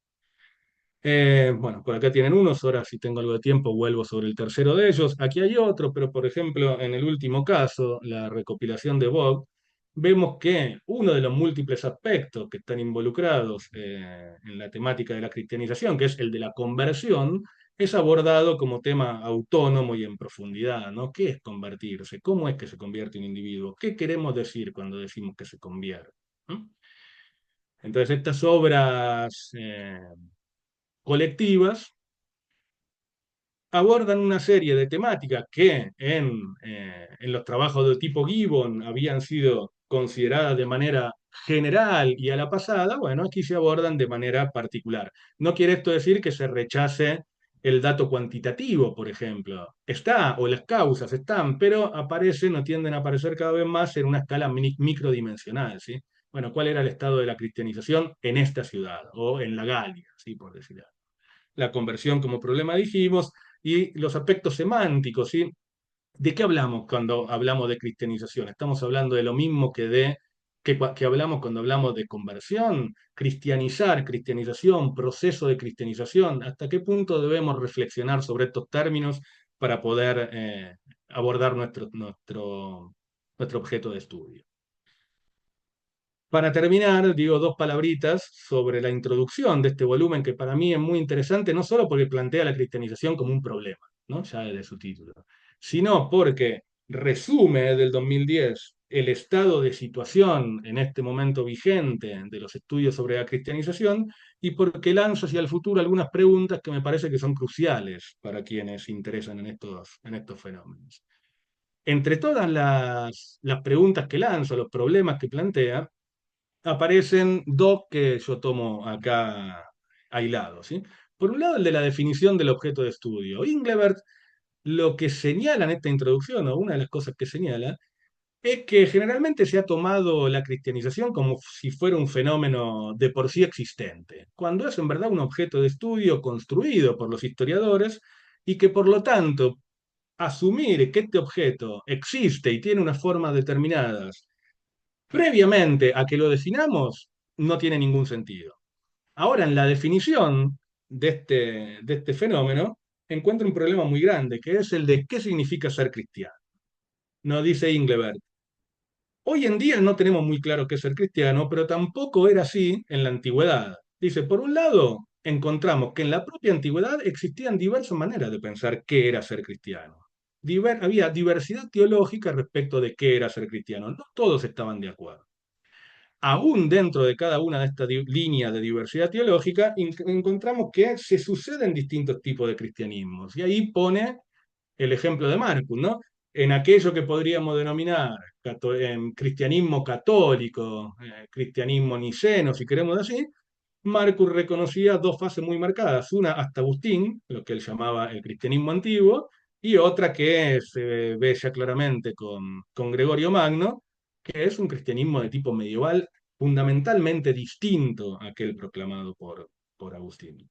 Bueno, por acá tienen unos, ahora si tengo algo de tiempo vuelvo sobre el tercero de ellos. Aquí hay otro, pero por ejemplo, en el último caso, la recopilación de Vogt, vemos que uno de los múltiples aspectos que están involucrados en la temática de la cristianización, que es el de la conversión, es abordado como tema autónomo y en profundidad, ¿no? ¿Qué es convertirse? ¿Cómo es que se convierte un individuo? ¿Qué queremos decir cuando decimos que se convierte? ¿No? Entonces, estas obras colectivas abordan una serie de temáticas que en los trabajos de tipo Gibbon habían sido consideradas de manera general y a la pasada, bueno, aquí se abordan de manera particular. No quiere esto decir que se rechace el dato cuantitativo, por ejemplo. Está, o las causas están, pero aparecen o tienden a aparecer cada vez más en una escala microdimensional, ¿sí? Bueno, ¿cuál era el estado de la cristianización en esta ciudad o en la Galia, ¿sí? Por decirlo. La conversión como problema dijimos, y los aspectos semánticos, ¿sí? ¿De qué hablamos cuando hablamos de cristianización? ¿Estamos hablando de lo mismo que hablamos cuando hablamos de conversión? Cristianizar, cristianización, proceso de cristianización. ¿Hasta qué punto debemos reflexionar sobre estos términos para poder abordar nuestro objeto de estudio? Para terminar, digo dos palabritas sobre la introducción de este volumen, que para mí es muy interesante, no solo porque plantea la cristianización como un problema, ¿no? Ya desde su título, sino porque resume del 2010 el estado de situación en este momento vigente de los estudios sobre la cristianización y porque lanza hacia el futuro algunas preguntas que me parece que son cruciales para quienes se interesan en estos fenómenos. Entre todas las preguntas que lanza, los problemas que plantea, aparecen dos que yo tomo acá aislados, ¿sí? Por un lado, el de la definición del objeto de estudio. Inglebert lo que señala en esta introducción, o una de las cosas que señala, es que generalmente se ha tomado la cristianización como si fuera un fenómeno de por sí existente, cuando es en verdad un objeto de estudio construido por los historiadores y que por lo tanto asumir que este objeto existe y tiene unas formas determinadas previamente a que lo definamos, no tiene ningún sentido. Ahora, en la definición de este fenómeno, encuentro un problema muy grande, que es el de qué significa ser cristiano. Nos dice Inglebert. Hoy en día no tenemos muy claro qué es ser cristiano, pero tampoco era así en la antigüedad. Dice, por un lado, encontramos que en la propia antigüedad existían diversas maneras de pensar qué era ser cristiano. Había diversidad teológica respecto de qué era ser cristiano. No todos estaban de acuerdo. Aún dentro de cada una de estas líneas de diversidad teológica, encontramos que se suceden distintos tipos de cristianismos. Y ahí pone el ejemplo de Marcus, ¿no? En aquello que podríamos denominar cristianismo católico, cristianismo niceno, si queremos así, Marcus reconocía dos fases muy marcadas, una hasta Agustín, lo que él llamaba el cristianismo antiguo, y otra que se ve ya claramente con Gregorio Magno, que es un cristianismo de tipo medieval fundamentalmente distinto a aquel proclamado por Agustín.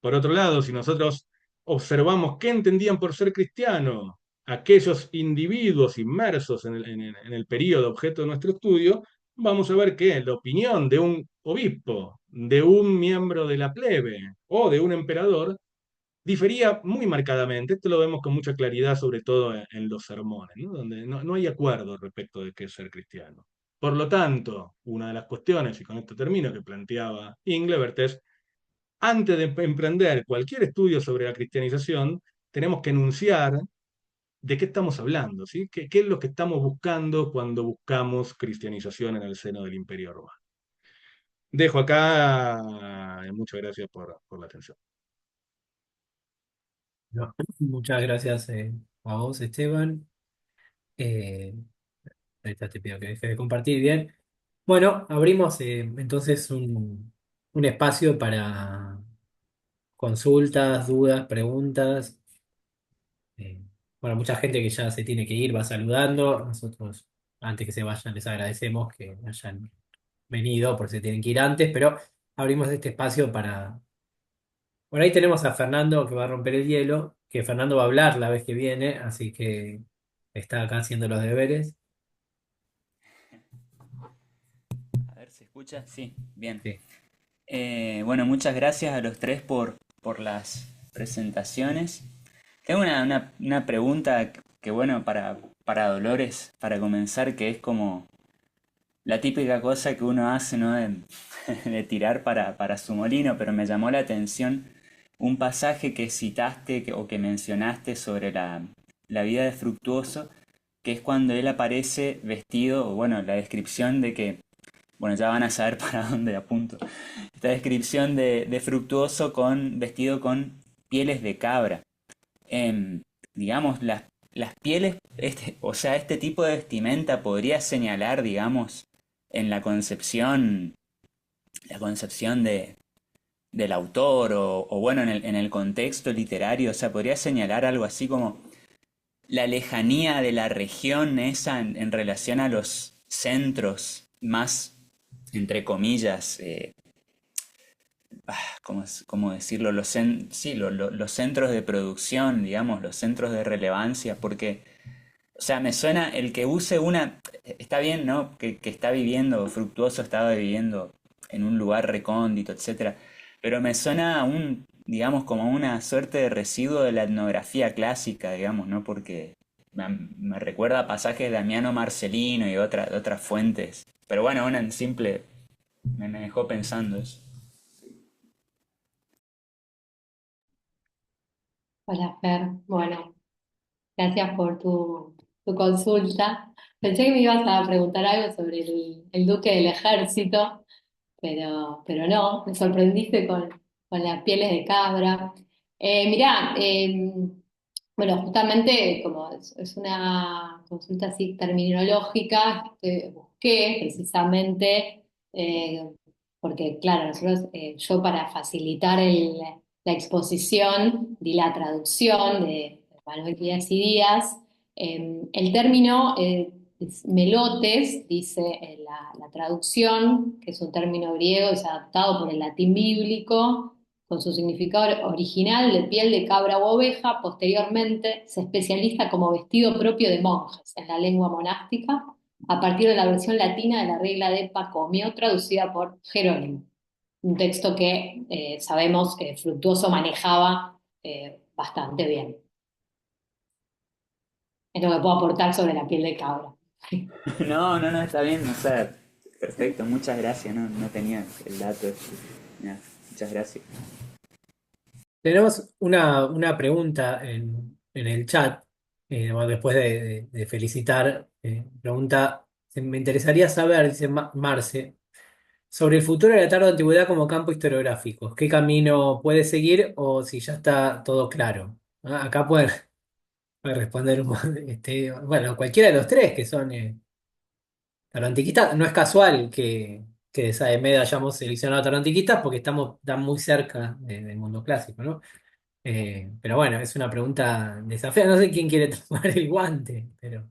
Por otro lado, si nosotros observamos qué entendían por ser cristiano aquellos individuos inmersos en el período objeto de nuestro estudio, vamos a ver que la opinión de un obispo, de un miembro de la plebe o de un emperador difería muy marcadamente. Esto lo vemos con mucha claridad, sobre todo en los sermones, ¿no? Donde no hay acuerdo respecto de qué es ser cristiano. Por lo tanto, una de las cuestiones, y con esto termino, que planteaba Inglebert es antes de emprender cualquier estudio sobre la cristianización, tenemos que enunciar de qué estamos hablando, ¿sí? ¿Qué es lo que estamos buscando cuando buscamos cristianización en el seno del Imperio Romano? Dejo acá, muchas gracias por la atención. No, muchas gracias a vos, Esteban. Eh, Ahorita te pido que dejes de compartir bien. Bueno, abrimos entonces un espacio para consultas, dudas, preguntas. Eh, bueno, mucha gente que ya se tiene que ir va saludando. Nosotros, antes que se vayan, les agradecemos que hayan venido, por si tienen que ir antes, pero abrimos este espacio para... Por ahí tenemos a Fernando que va a romper el hielo, que Fernando va a hablar la vez que viene, así que está acá haciendo los deberes. A ver, ¿se escucha? Sí, bien. Sí. Bueno, muchas gracias a los tres por las presentaciones. Tengo una pregunta que, bueno, para Dolores, para comenzar, que es como la típica cosa que uno hace, ¿no? De tirar para su molino, pero me llamó la atención un pasaje que citaste o que mencionaste sobre la vida de Fructuoso, que es cuando él aparece vestido, o bueno, la descripción de que, bueno, ya van a saber para dónde apunto, esta descripción de Fructuoso vestido con pieles de cabra. Em, digamos, las pieles, o sea, este tipo de vestimenta podría señalar, digamos, en la concepción del autor o bueno, en el contexto literario, o sea, podría señalar algo así como la lejanía de la región esa en relación a los centros más, entre comillas, ¿cómo decirlo? Sí, los centros de producción, digamos, los centros de relevancia, porque, o sea, me suena el que use está bien, ¿no? Que está viviendo, Fructuoso estaba viviendo en un lugar recóndito, etcétera, pero me suena digamos, como una suerte de residuo de la etnografía clásica, digamos, ¿no? Porque me recuerda a pasajes de Damiano Marcelino y de otras fuentes. Pero bueno, una en simple me dejó pensando eso. Hola, Fer. Bueno, gracias por tu consulta. Pensé que me ibas a preguntar algo sobre el duque del ejército, pero no, me sorprendiste con las pieles de cabra. Mirá, bueno, justamente como es una consulta así terminológica, busqué precisamente, porque claro, yo para facilitar la exposición di la traducción de Manuel Díaz y Díaz. El término es melotes, dice la traducción, que es un término griego, es adaptado por el latín bíblico con su significado original de piel de cabra u oveja. Posteriormente se especializa como vestido propio de monjes en la lengua monástica, a partir de la versión latina de la regla de Pacomio, traducida por Jerónimo. Un texto que sabemos que Fructuoso manejaba bastante bien. Es lo que puedo aportar sobre la piel de cabra. No, no, no, está bien, o sea, perfecto, muchas gracias, no tenía el dato. Ya, muchas gracias. Tenemos una pregunta en el chat, bueno, después de felicitar, pregunta, me interesaría saber, dice Marce, sobre el futuro de la tarde antigüedad como campo historiográfico. ¿Qué camino puede seguir o si ya está todo claro? Ah, acá puede responder bueno, cualquiera de los tres que son tarantiquistas. No es casual que de Saemed hayamos seleccionado tarantiquistas porque están muy cerca del mundo clásico, ¿no? Pero bueno, es una pregunta desafiante. No sé quién quiere tomar el guante, pero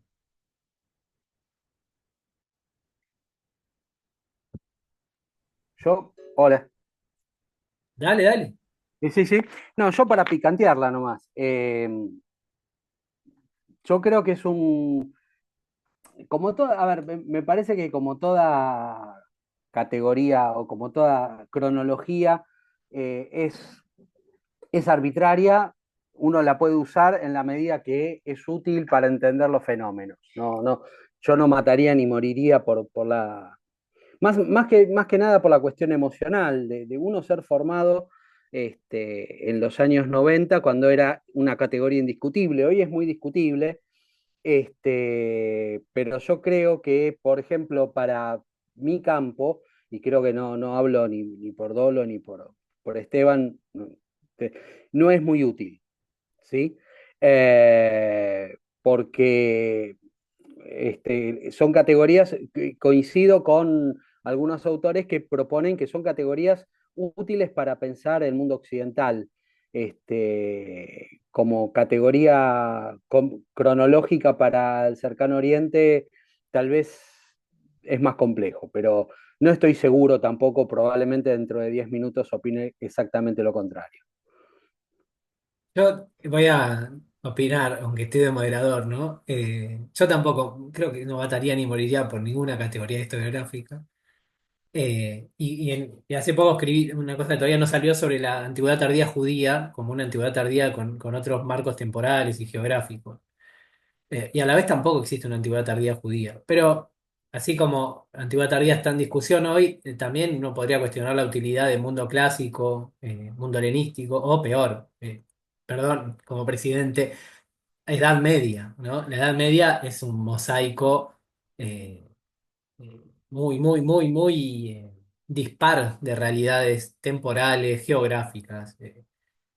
Yo, hola. dale, dale. Sí, sí, sí. No, yo para picantearla nomás. Yo creo que es como toda, a ver, me parece que como toda categoría o como toda cronología es arbitraria, uno la puede usar en la medida que es útil para entender los fenómenos. No, no, yo no mataría ni moriría por la, más que nada por la cuestión emocional, de uno ser formado en los años 90 cuando era una categoría indiscutible. Hoy es muy discutible, pero yo creo que, por ejemplo, para mi campo, y creo que no hablo ni por Dolo ni por Esteban, te- no es muy útil, ¿sí? Porque son categorías, coincido con algunos autores que proponen que son categorías útiles para pensar el mundo occidental, como categoría cronológica para el cercano oriente, tal vez es más complejo, pero No estoy seguro tampoco, probablemente dentro de 10 minutos opine exactamente lo contrario. Yo voy a opinar, aunque esté de moderador, ¿no? Yo tampoco creo que no mataría ni moriría por ninguna categoría historiográfica. Y hace poco escribí una cosa que todavía no salió sobre la antigüedad tardía judía, como una antigüedad tardía con otros marcos temporales y geográficos. Y a la vez tampoco existe una antigüedad tardía judía. Pero así como antigüedad tardía está en discusión hoy, también uno podría cuestionar la utilidad del mundo clásico, mundo helenístico, o peor, perdón, como presidente, Edad Media, ¿no? La Edad Media es un mosaico eh, muy, muy, muy, muy dispar de realidades temporales, geográficas.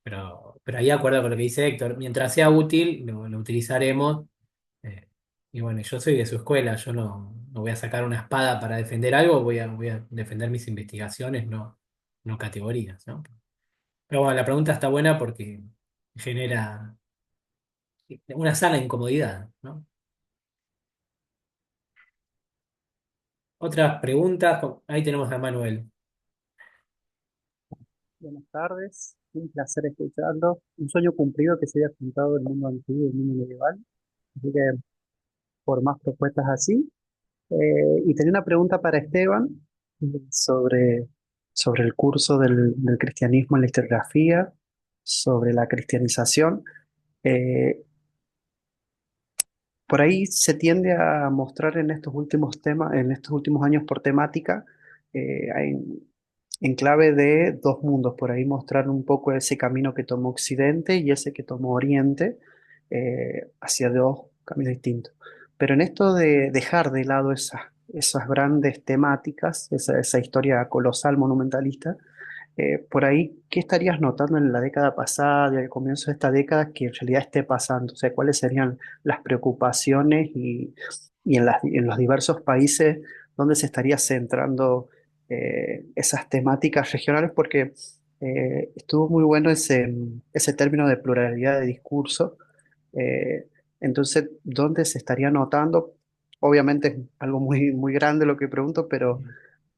Pero ahí acuerdo con lo que dice Héctor, mientras sea útil, lo utilizaremos. eh, y bueno, yo soy de su escuela, yo no voy a sacar una espada para defender algo, voy a defender mis investigaciones, no categorías, ¿no? Pero bueno, la pregunta está buena porque genera una sana incomodidad, ¿no? Otras preguntas, ahí tenemos a Manuel. Buenas tardes, un placer escucharlo. Un sueño cumplido que se haya juntado el mundo antiguo y el mundo medieval. Así que por más propuestas así. Y tenía una pregunta para Esteban sobre, sobre el curso del cristianismo en la historiografía, sobre la cristianización. Eh, por ahí se tiende a mostrar en estos últimos temas, en estos últimos años por temática, en clave de dos mundos. Por ahí mostrar un poco ese camino que tomó Occidente y ese que tomó Oriente, hacia dos caminos distintos. Pero en esto de dejar de lado esas grandes temáticas, esa historia colosal, monumentalista, por ahí, ¿qué estarías notando en la década pasada y al comienzo de esta década que en realidad esté pasando? O sea, ¿cuáles serían las preocupaciones y en los diversos países donde se estaría centrando esas temáticas regionales? Porque estuvo muy bueno ese término de pluralidad de discurso. Eh, entonces, ¿dónde se estaría notando? Obviamente es algo muy, muy grande lo que pregunto, pero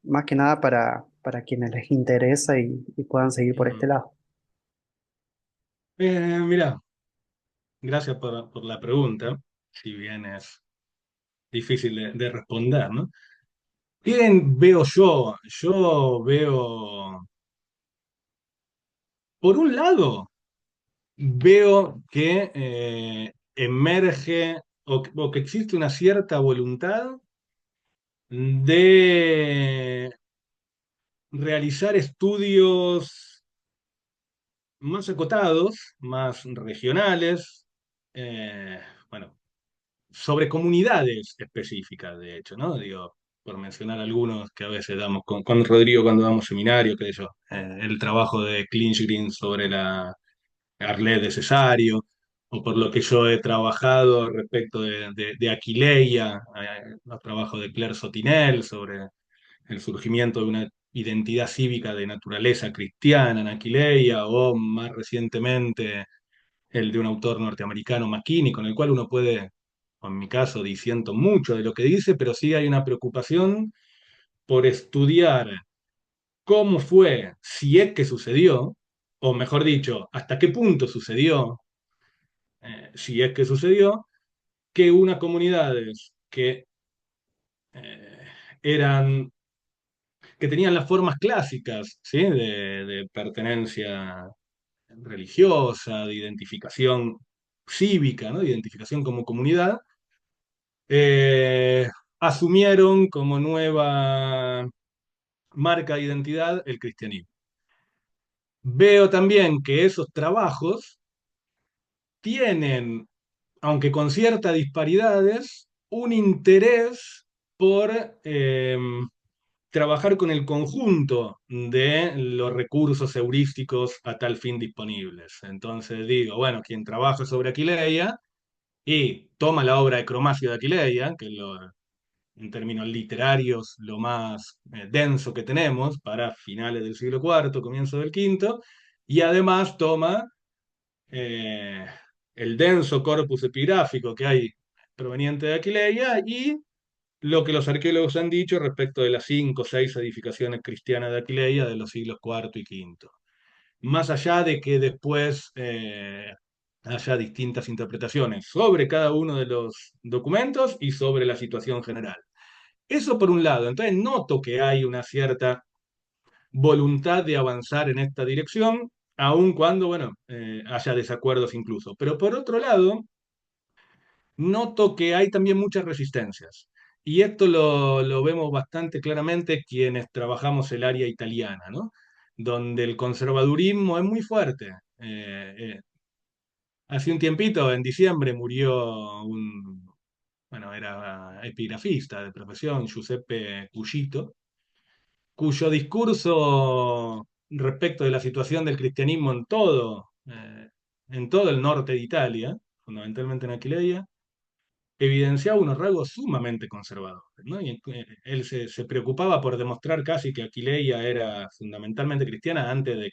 más que nada para quienes les interesa y puedan seguir por este Ujú. lado. Mirá, gracias por la pregunta, si bien es difícil de responder, ¿no? Bien veo yo, veo, por un lado, veo que emerge o que existe una cierta voluntad de realizar estudios más acotados, más regionales, eh, bueno, sobre comunidades específicas, de hecho, ¿no? Digo, por mencionar algunos que a veces damos con Rodrigo cuando damos seminarios, qué sé yo, el trabajo de Clinchgreen sobre la Arlet de Cesario, o por lo que yo he trabajado respecto de Aquileia, los trabajos de Claire Sotinel sobre el surgimiento de una identidad cívica de naturaleza cristiana en Aquileia, o más recientemente el de un autor norteamericano, McKinney, con el cual uno puede, o en mi caso, disiento mucho de lo que dice, pero sí hay una preocupación por estudiar cómo fue, si es que sucedió, o mejor dicho, hasta qué punto sucedió, si es que sucedió, que unas comunidades que eh, eran, que tenían las formas clásicas, ¿sí? De pertenencia religiosa, de identificación cívica, ¿no? De identificación como comunidad, eh, asumieron como nueva marca de identidad el cristianismo. Veo también que esos trabajos tienen, aunque con ciertas disparidades, un interés por trabajar con el conjunto de los recursos heurísticos a tal fin disponibles. Entonces digo, bueno, quien trabaja sobre Aquileia y toma la obra de Cromacio de Aquileia, que es en términos literarios lo más denso que tenemos para finales del siglo IV, comienzo del V, y además toma eh, el denso corpus epigráfico que hay proveniente de Aquileia y lo que los arqueólogos han dicho respecto de las 5 o 6 edificaciones cristianas de Aquileia de los siglos cuarto y quinto. Más allá de que después haya distintas interpretaciones sobre cada uno de los documentos y sobre la situación general. Eso por un lado. Entonces noto que hay una cierta voluntad de avanzar en esta dirección, aun cuando, bueno, haya desacuerdos incluso. Pero por otro lado, noto que hay también muchas resistencias. Y esto lo vemos bastante claramente quienes trabajamos el área italiana, ¿no? Donde el conservadurismo es muy fuerte. Hace un tiempito, en diciembre, murió bueno, era epigrafista de profesión, Giuseppe Cugito, cuyo discurso respecto de la situación del cristianismo en todo el norte de Italia, fundamentalmente en Aquileia, evidenciaba unos rasgos sumamente conservadores, ¿no? Y él se preocupaba por demostrar casi que Aquileia era fundamentalmente cristiana antes de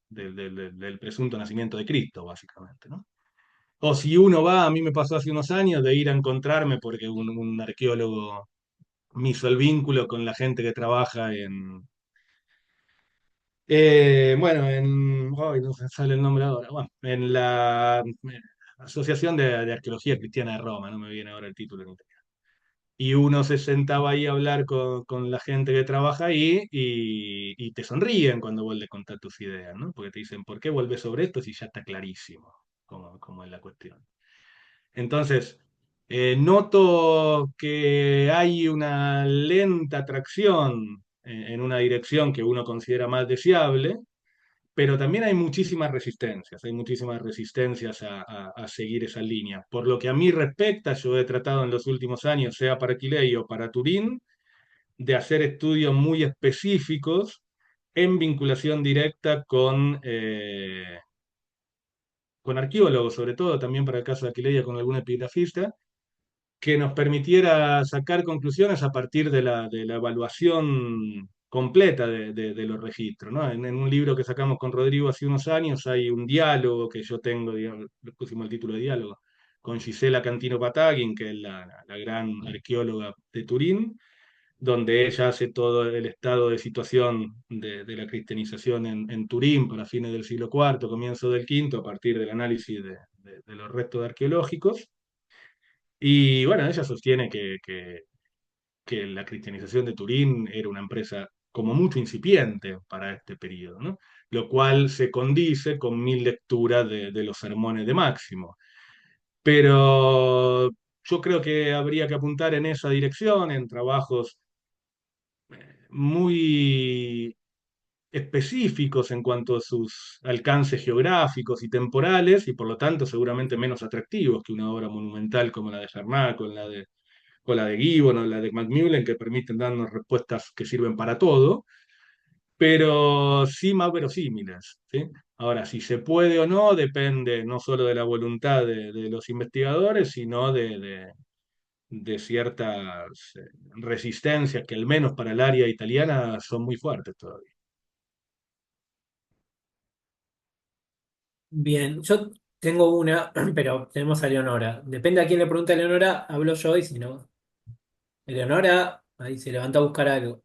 del presunto nacimiento de Cristo, básicamente, ¿no? O si uno va, a mí me pasó hace unos años de ir a encontrarme porque un arqueólogo me hizo el vínculo con la gente que trabaja bueno, ay, no se sale el nombre ahora, bueno, en la Asociación de Arqueología Cristiana de Roma, no me viene ahora el título en italiano. Y uno se sentaba ahí a hablar con la gente que trabaja ahí y te sonríen cuando vos le contás tus ideas, ¿no? Porque te dicen, ¿por qué vuelves sobre esto si ya está clarísimo cómo es la cuestión? Entonces, noto que hay una lenta atracción en una dirección que uno considera más deseable, pero también hay muchísimas resistencias a seguir esa línea. Por lo que a mí respecta, yo he tratado en los últimos años, sea para Quilei o para Turín, de hacer estudios muy específicos en vinculación directa con arqueólogos, sobre todo también para el caso de Aquileia con algún epigrafista, que nos permitiera sacar conclusiones a partir de la evaluación completa de los registros, ¿no? En un libro que sacamos con Rodrigo hace unos años hay un diálogo que yo tengo, digamos, le pusimos el título de diálogo, con Gisela Cantino Patagin, que es la gran arqueóloga de Turín, donde ella hace todo el estado de situación de la cristianización en Turín para fines del siglo IV, comienzo del V, a partir del análisis de los restos arqueológicos. Y bueno, ella sostiene que la cristianización de Turín era una empresa como mucho incipiente para este periodo, ¿no? Lo cual se condice con mi lectura de los sermones de Máximo. Pero yo creo que habría que apuntar en esa dirección, en trabajos muy específicos en cuanto a sus alcances geográficos y temporales, y por lo tanto seguramente menos atractivos que una obra monumental como la de Jarnac o la de Gibbon o la de Macmillan, que permiten darnos respuestas que sirven para todo, pero sí más verosímiles, ¿sí? Ahora, si se puede o no, depende no solo de la voluntad de los investigadores, sino de ciertas resistencias que al menos para el área italiana son muy fuertes todavía. Bien, yo tengo una, pero tenemos a Leonora. Depende a quién le pregunte a Leonora, hablo yo y si no. Leonora, ahí se levantó a buscar algo.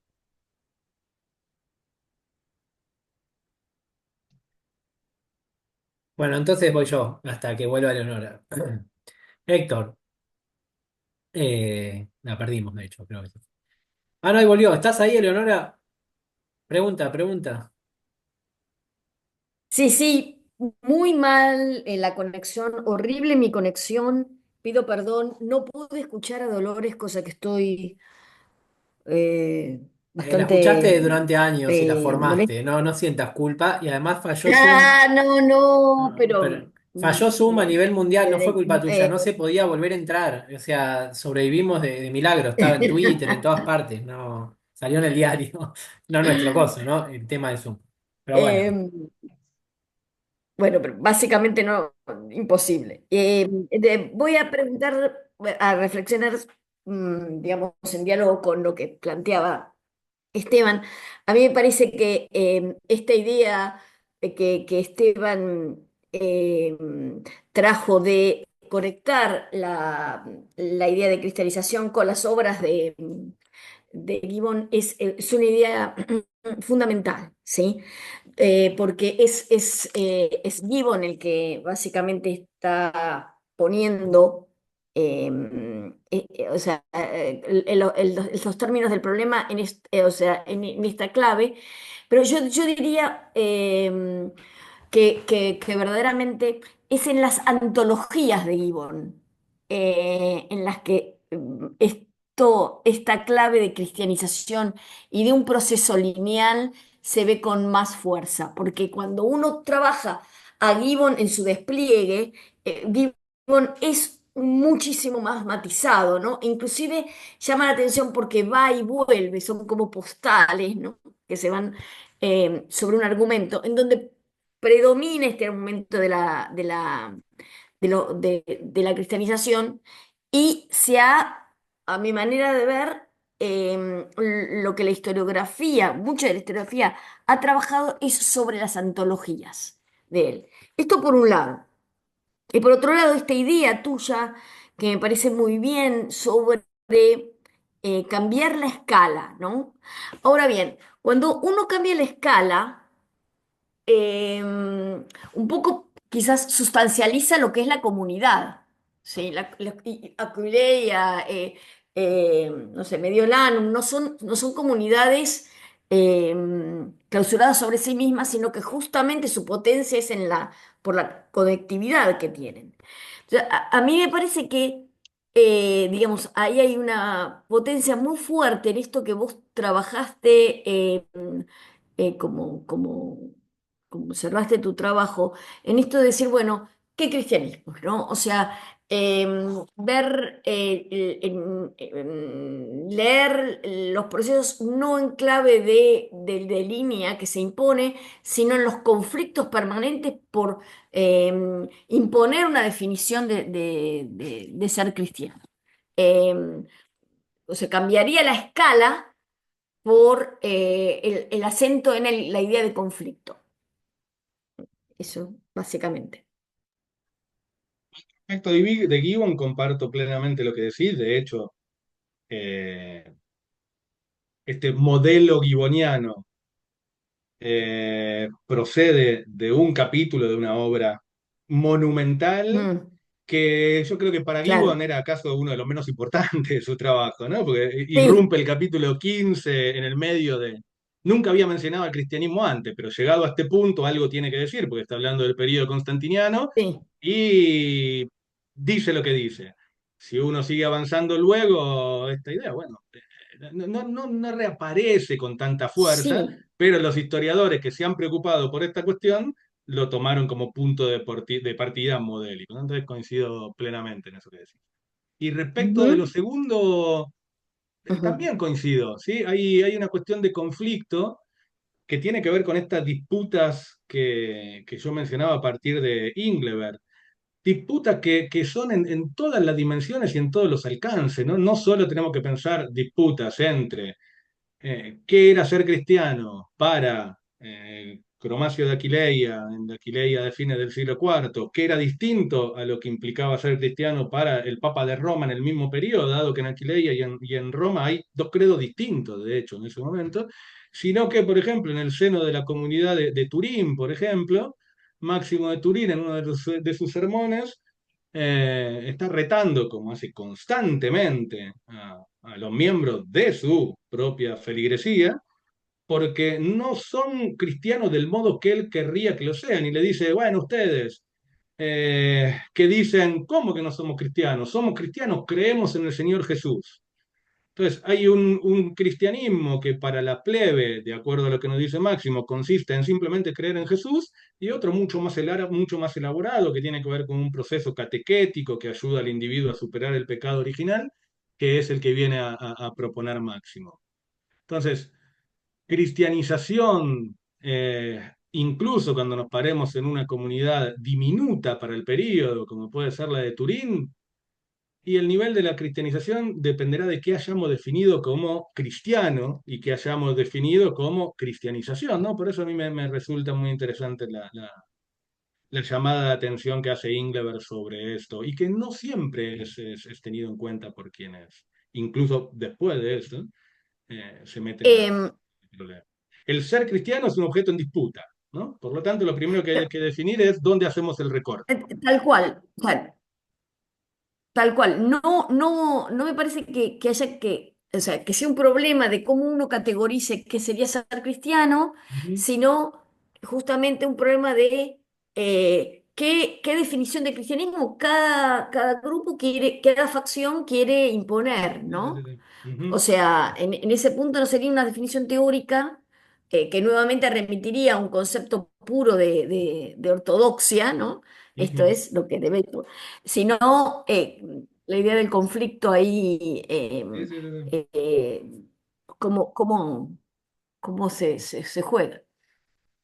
Bueno, entonces voy yo hasta que vuelva Leonora. Héctor, la perdimos, de hecho, creo que sí. Ah, no, ahí volvió. ¿Estás ahí, Leonora? Pregunta, pregunta. Sí, sí, muy mal la conexión, horrible mi conexión. Pido perdón, no pude escuchar a Dolores, cosa que estoy La escuchaste bastante durante años y la molesta. formaste. No, no sientas culpa. Y además falló Zoom. Ah, no, no, Pero pero falló Zoom a nivel mundial, no fue culpa tuya, eh, no se podía volver a entrar. O sea, sobrevivimos de milagro, estaba en Twitter, en todas partes, no salió en el diario, no nuestro coso, ¿no? El tema de Zoom. Pero bueno, eh, bueno, pero básicamente no, imposible. Voy a preguntar, a reflexionar, digamos, en diálogo con lo que planteaba Esteban. A mí me parece que esta idea que Esteban trajo de conectar la idea de cristianización con las obras de Gibbon es una idea fundamental, ¿sí? Porque es Gibbon el que básicamente está poniendo, o sea, los términos del problema o sea, en esta clave, pero yo diría que verdaderamente es en las antologías de Gibbon, en las que esta clave de cristianización y de un proceso lineal se ve con más fuerza, porque cuando uno trabaja a Gibbon en su despliegue, Gibbon es muchísimo más matizado, ¿no? Inclusive llama la atención porque va y vuelve, son como postales, ¿no? Que se van sobre un argumento, en donde predomina este argumento de la cristianización y a mi manera de ver, lo que la historiografía, mucha de la historiografía ha trabajado es sobre las antologías de él. Esto por un lado. Y por otro lado, esta idea tuya, que me parece muy bien, sobre cambiar la escala, ¿no? Ahora bien, cuando uno cambia la escala, un poco quizás sustancializa lo que es la comunidad, ¿sí? Aquileia, no sé, Mediolanum, no son comunidades eh, clausuradas sobre sí mismas, sino que justamente su potencia es por la conectividad que tienen. O sea, a mí me parece que, digamos, ahí hay una potencia muy fuerte en esto que vos trabajaste, como observaste tu trabajo, en esto de decir, bueno, ¿qué cristianismo, no? O sea, ver, leer los procesos no en clave de línea que se impone, sino en los conflictos permanentes por imponer una definición de ser cristiano. Eh, o sea, cambiaría la escala por el acento en la idea de conflicto. Eso, básicamente. Respecto de Gibbon, comparto plenamente lo que decís. De hecho, eh, este modelo gibboniano procede de un capítulo de una obra monumental Mm, que yo creo que para Gibbon claro. era acaso uno de los menos importantes de su trabajo, ¿no? Porque Sí, irrumpe el capítulo 15 en el medio de... Nunca había mencionado al cristianismo antes, pero llegado a este punto algo tiene que decir, porque está hablando del periodo constantiniano sí, y dice lo que dice. Si uno sigue avanzando luego, esta idea, bueno, no reaparece con tanta fuerza, sí. pero los historiadores que se han preocupado por esta cuestión lo tomaron como punto de partida modélico, ¿no? Entonces coincido plenamente en eso que decís. Y respecto de lo Ujú, segundo, ujú, también coincido, ¿sí? Hay una cuestión de conflicto que tiene que ver con estas disputas que yo mencionaba a partir de Ingleberg. Disputas que son en todas las dimensiones y en todos los alcances, ¿no? No solo tenemos que pensar disputas entre qué era ser cristiano para Cromacio de Aquileia, de Aquileia de fines del siglo IV, qué era distinto a lo que implicaba ser cristiano para el Papa de Roma en el mismo periodo, dado que en Aquileia y en Roma hay dos credos distintos, de hecho, en ese momento, sino que, por ejemplo, en el seno de la comunidad de Turín, por ejemplo, Máximo de Turín, en uno de sus sermones, está retando, como hace constantemente, a los miembros de su propia feligresía, porque no son cristianos del modo que él querría que lo sean. Y le dice, bueno, ustedes que dicen, ¿cómo que no somos cristianos? Somos cristianos, creemos en el Señor Jesús. Entonces, hay un cristianismo que para la plebe, de acuerdo a lo que nos dice Máximo, consiste en simplemente creer en Jesús, y otro mucho más elaborado, que tiene que ver con un proceso catequético que ayuda al individuo a superar el pecado original, que es el que viene a proponer Máximo. Entonces, cristianización, incluso cuando nos paremos en una comunidad diminuta para el período, como puede ser la de Turín, y el nivel de la cristianización dependerá de qué hayamos definido como cristiano y qué hayamos definido como cristianización, ¿no? Por eso a mí me resulta muy interesante la llamada de atención que hace Ingleberg sobre esto, y que no siempre es tenido en cuenta por quienes, incluso después de eso, se meten a Em, problemas. El ser cristiano es un objeto en disputa, ¿no? Por lo tanto, lo primero que hay que definir es dónde hacemos el recorte. Tal cual, o sea, tal cual. No me parece que haya que, o sea, que sea un problema de cómo uno categorice qué sería ser cristiano, Ujú, sino justamente un problema de qué definición de cristianismo cada grupo quiere, cada facción quiere imponer, sí, sí, ¿no? sí, sí. O Ujú, sea, en ese punto no sería una definición teórica que nuevamente remitiría a un concepto puro de ortodoxia, ¿no? Esto ujú. es lo que debe, sino la idea del conflicto ahí, Sí, sí, sí, sí. eh, cómo, cómo, cómo se juega.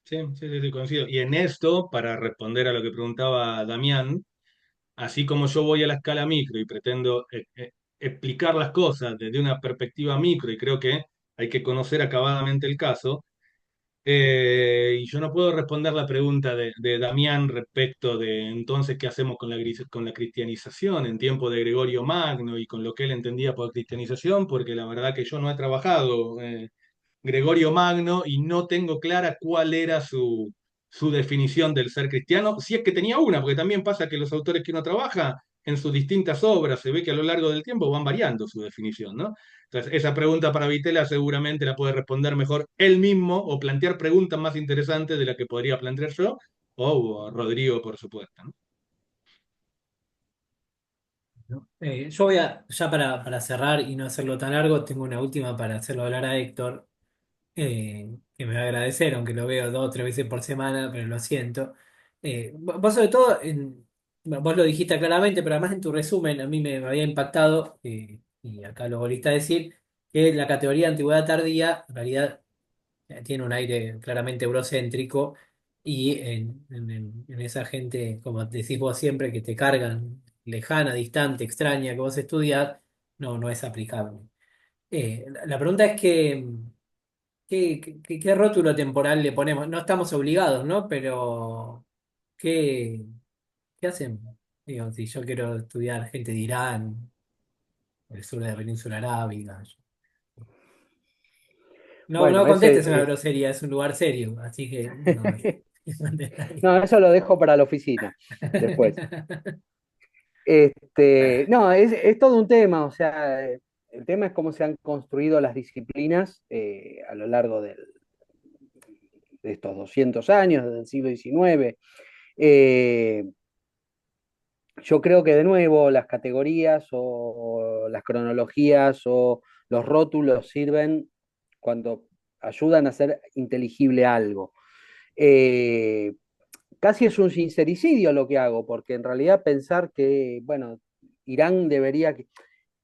Sí, sí, sí, sí, coincido. Y en esto, para responder a lo que preguntaba Damián, así como yo voy a la escala micro y pretendo explicar las cosas desde una perspectiva micro, y creo que hay que conocer acabadamente el caso, y yo no puedo responder la pregunta de Damián respecto de entonces qué hacemos con con la cristianización en tiempo de Gregorio Magno y con lo que él entendía por cristianización, porque la verdad que yo no he trabajado Gregorio Magno y no tengo clara cuál era su definición del ser cristiano, si es que tenía una, porque también pasa que los autores que uno trabaja en sus distintas obras se ve que a lo largo del tiempo van variando su definición, ¿no? Entonces, esa pregunta para Vitela seguramente la puede responder mejor él mismo o plantear preguntas más interesantes de las que podría plantear yo o Rodrigo, por supuesto, ¿no? ¿No? Yo voy a, ya para cerrar y no hacerlo tan largo, tengo una última para hacerlo hablar a Héctor, que me va a agradecer, aunque lo veo 2 o 3 veces por semana, pero lo siento. Vos sobre todo, bueno, vos lo dijiste claramente, pero además en tu resumen a mí me había impactado, y acá lo volviste a decir, que la categoría de antigüedad tardía en realidad tiene un aire claramente eurocéntrico y en esa gente, como decís vos siempre, que te cargan lejana, distante, extraña, que vos estudiás, no es aplicable. La pregunta es que... ¿qué rótulo temporal le ponemos? No estamos obligados, ¿no? Pero, ¿qué, qué hacemos? Digo, si yo quiero estudiar gente de Irán, el sur de la península arábiga. No, Bueno, no contestes una ese... grosería, es un lugar serio, así que no, es un detalle. No, eso lo dejo para la oficina después. No, es todo un tema, o sea, el tema es cómo se han construido las disciplinas a lo largo de estos 200 años, desde el siglo XIX. Eh, yo creo que de nuevo las categorías o las cronologías o los rótulos sirven cuando ayudan a hacer inteligible algo. Eh, Casi es un sincericidio lo que hago, porque en realidad pensar que, bueno, Irán debería,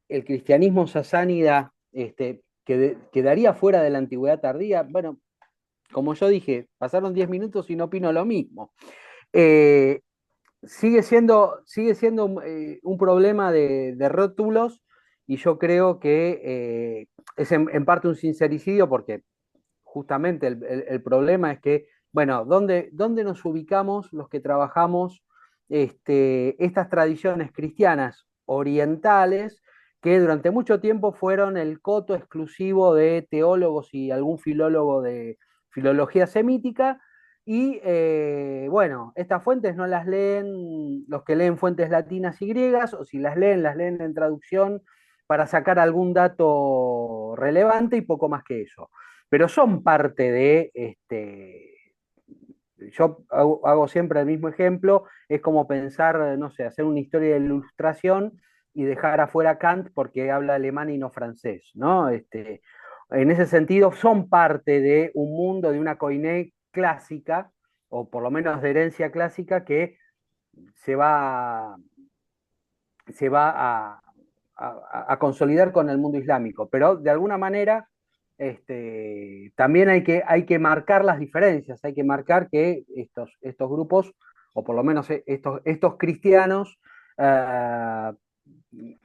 el cristianismo sasánida quedaría fuera de la antigüedad tardía, bueno, como yo dije, pasaron 10 minutos y no opino lo mismo. Eh, sigue siendo un problema de rótulos y yo creo que es en parte un sincericidio porque justamente el problema es que, bueno, ¿dónde nos ubicamos los que trabajamos estas tradiciones cristianas orientales que durante mucho tiempo fueron el coto exclusivo de teólogos y algún filólogo de filología semítica? Y bueno, estas fuentes no las leen los que leen fuentes latinas y griegas, o si las leen en traducción para sacar algún dato relevante y poco más que eso, pero son parte yo hago siempre el mismo ejemplo, es como pensar, no sé, hacer una historia de la ilustración y dejar afuera Kant porque habla alemán y no francés, ¿no? En ese sentido, son parte de un mundo, de una koiné clásica, o por lo menos de herencia clásica, que se va, se va a consolidar con el mundo islámico, pero de alguna manera también hay que marcar las diferencias, hay que marcar que estos grupos, o por lo menos estos cristianos, uh,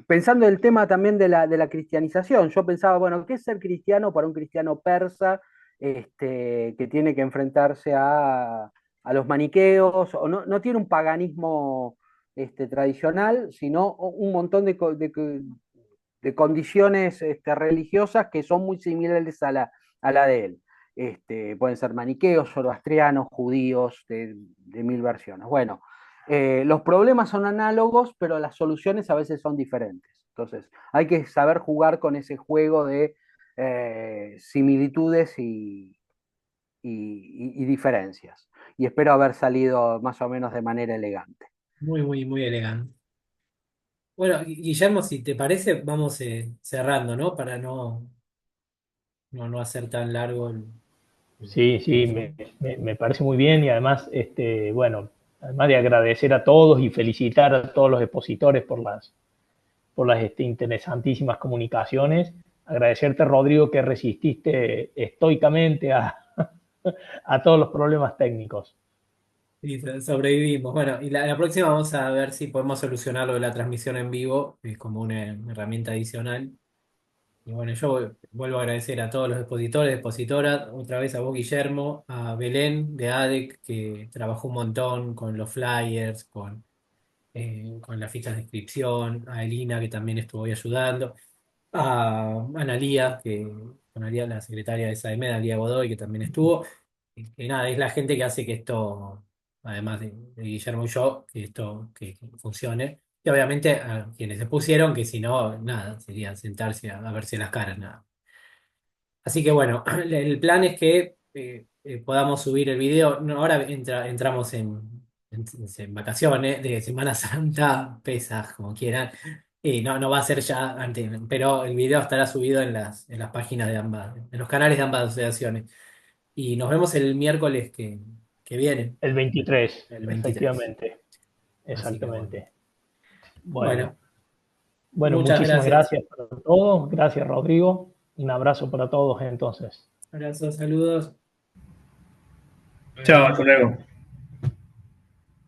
pensando en el tema también de la cristianización, yo pensaba, bueno, ¿qué es ser cristiano para un cristiano persa que tiene que enfrentarse a a los maniqueos, o no tiene un paganismo tradicional, sino un montón de condiciones religiosas que son muy similares a la de él. Pueden ser maniqueos, zoroastrianos, judíos, de mil versiones. Bueno, los problemas son análogos, pero las soluciones a veces son diferentes. Entonces, hay que saber jugar con ese juego de similitudes y diferencias. Y espero haber salido más o menos de manera elegante. Muy, muy, muy elegante. Bueno, Guillermo, si te parece, vamos cerrando, ¿no? Para no hacer tan largo Sí, sí, el- me parece muy bien y además, bueno, además de agradecer a todos y felicitar a todos los expositores por las interesantísimas comunicaciones, agradecerte, Rodrigo, que resististe estoicamente a todos los problemas técnicos. y sobrevivimos. Bueno, y la próxima vamos a ver si podemos solucionar lo de la transmisión en vivo, como una herramienta adicional. Y bueno, yo vuelvo a agradecer a todos los expositores, expositoras, otra vez a vos, Guillermo, a Belén de ADEC, que trabajó un montón con los flyers, con las fichas de inscripción, a Elina, que también estuvo ahí ayudando, a Analía, Analía, la secretaria de SAEMED, Analía Godoy, que también estuvo. Que nada, es la gente que hace que esto, además de Guillermo y yo, que esto que funcione. Y obviamente a quienes se pusieron, que si no, nada, sería sentarse a verse las caras, nada. Así que bueno, el plan es que podamos subir el video. No, ahora entramos en vacaciones de Semana Santa, pesas, como quieran. Y no va a ser ya antes, pero el video estará subido en las páginas de ambas, en los canales de ambas asociaciones. Y nos vemos el miércoles que viene, El 23, el 23. efectivamente, Así que bueno. exactamente. Bueno, Bueno, bueno, muchas muchísimas gracias. gracias para todos, gracias, Rodrigo, un abrazo para todos entonces. Abrazos, saludos. Chao, hasta luego.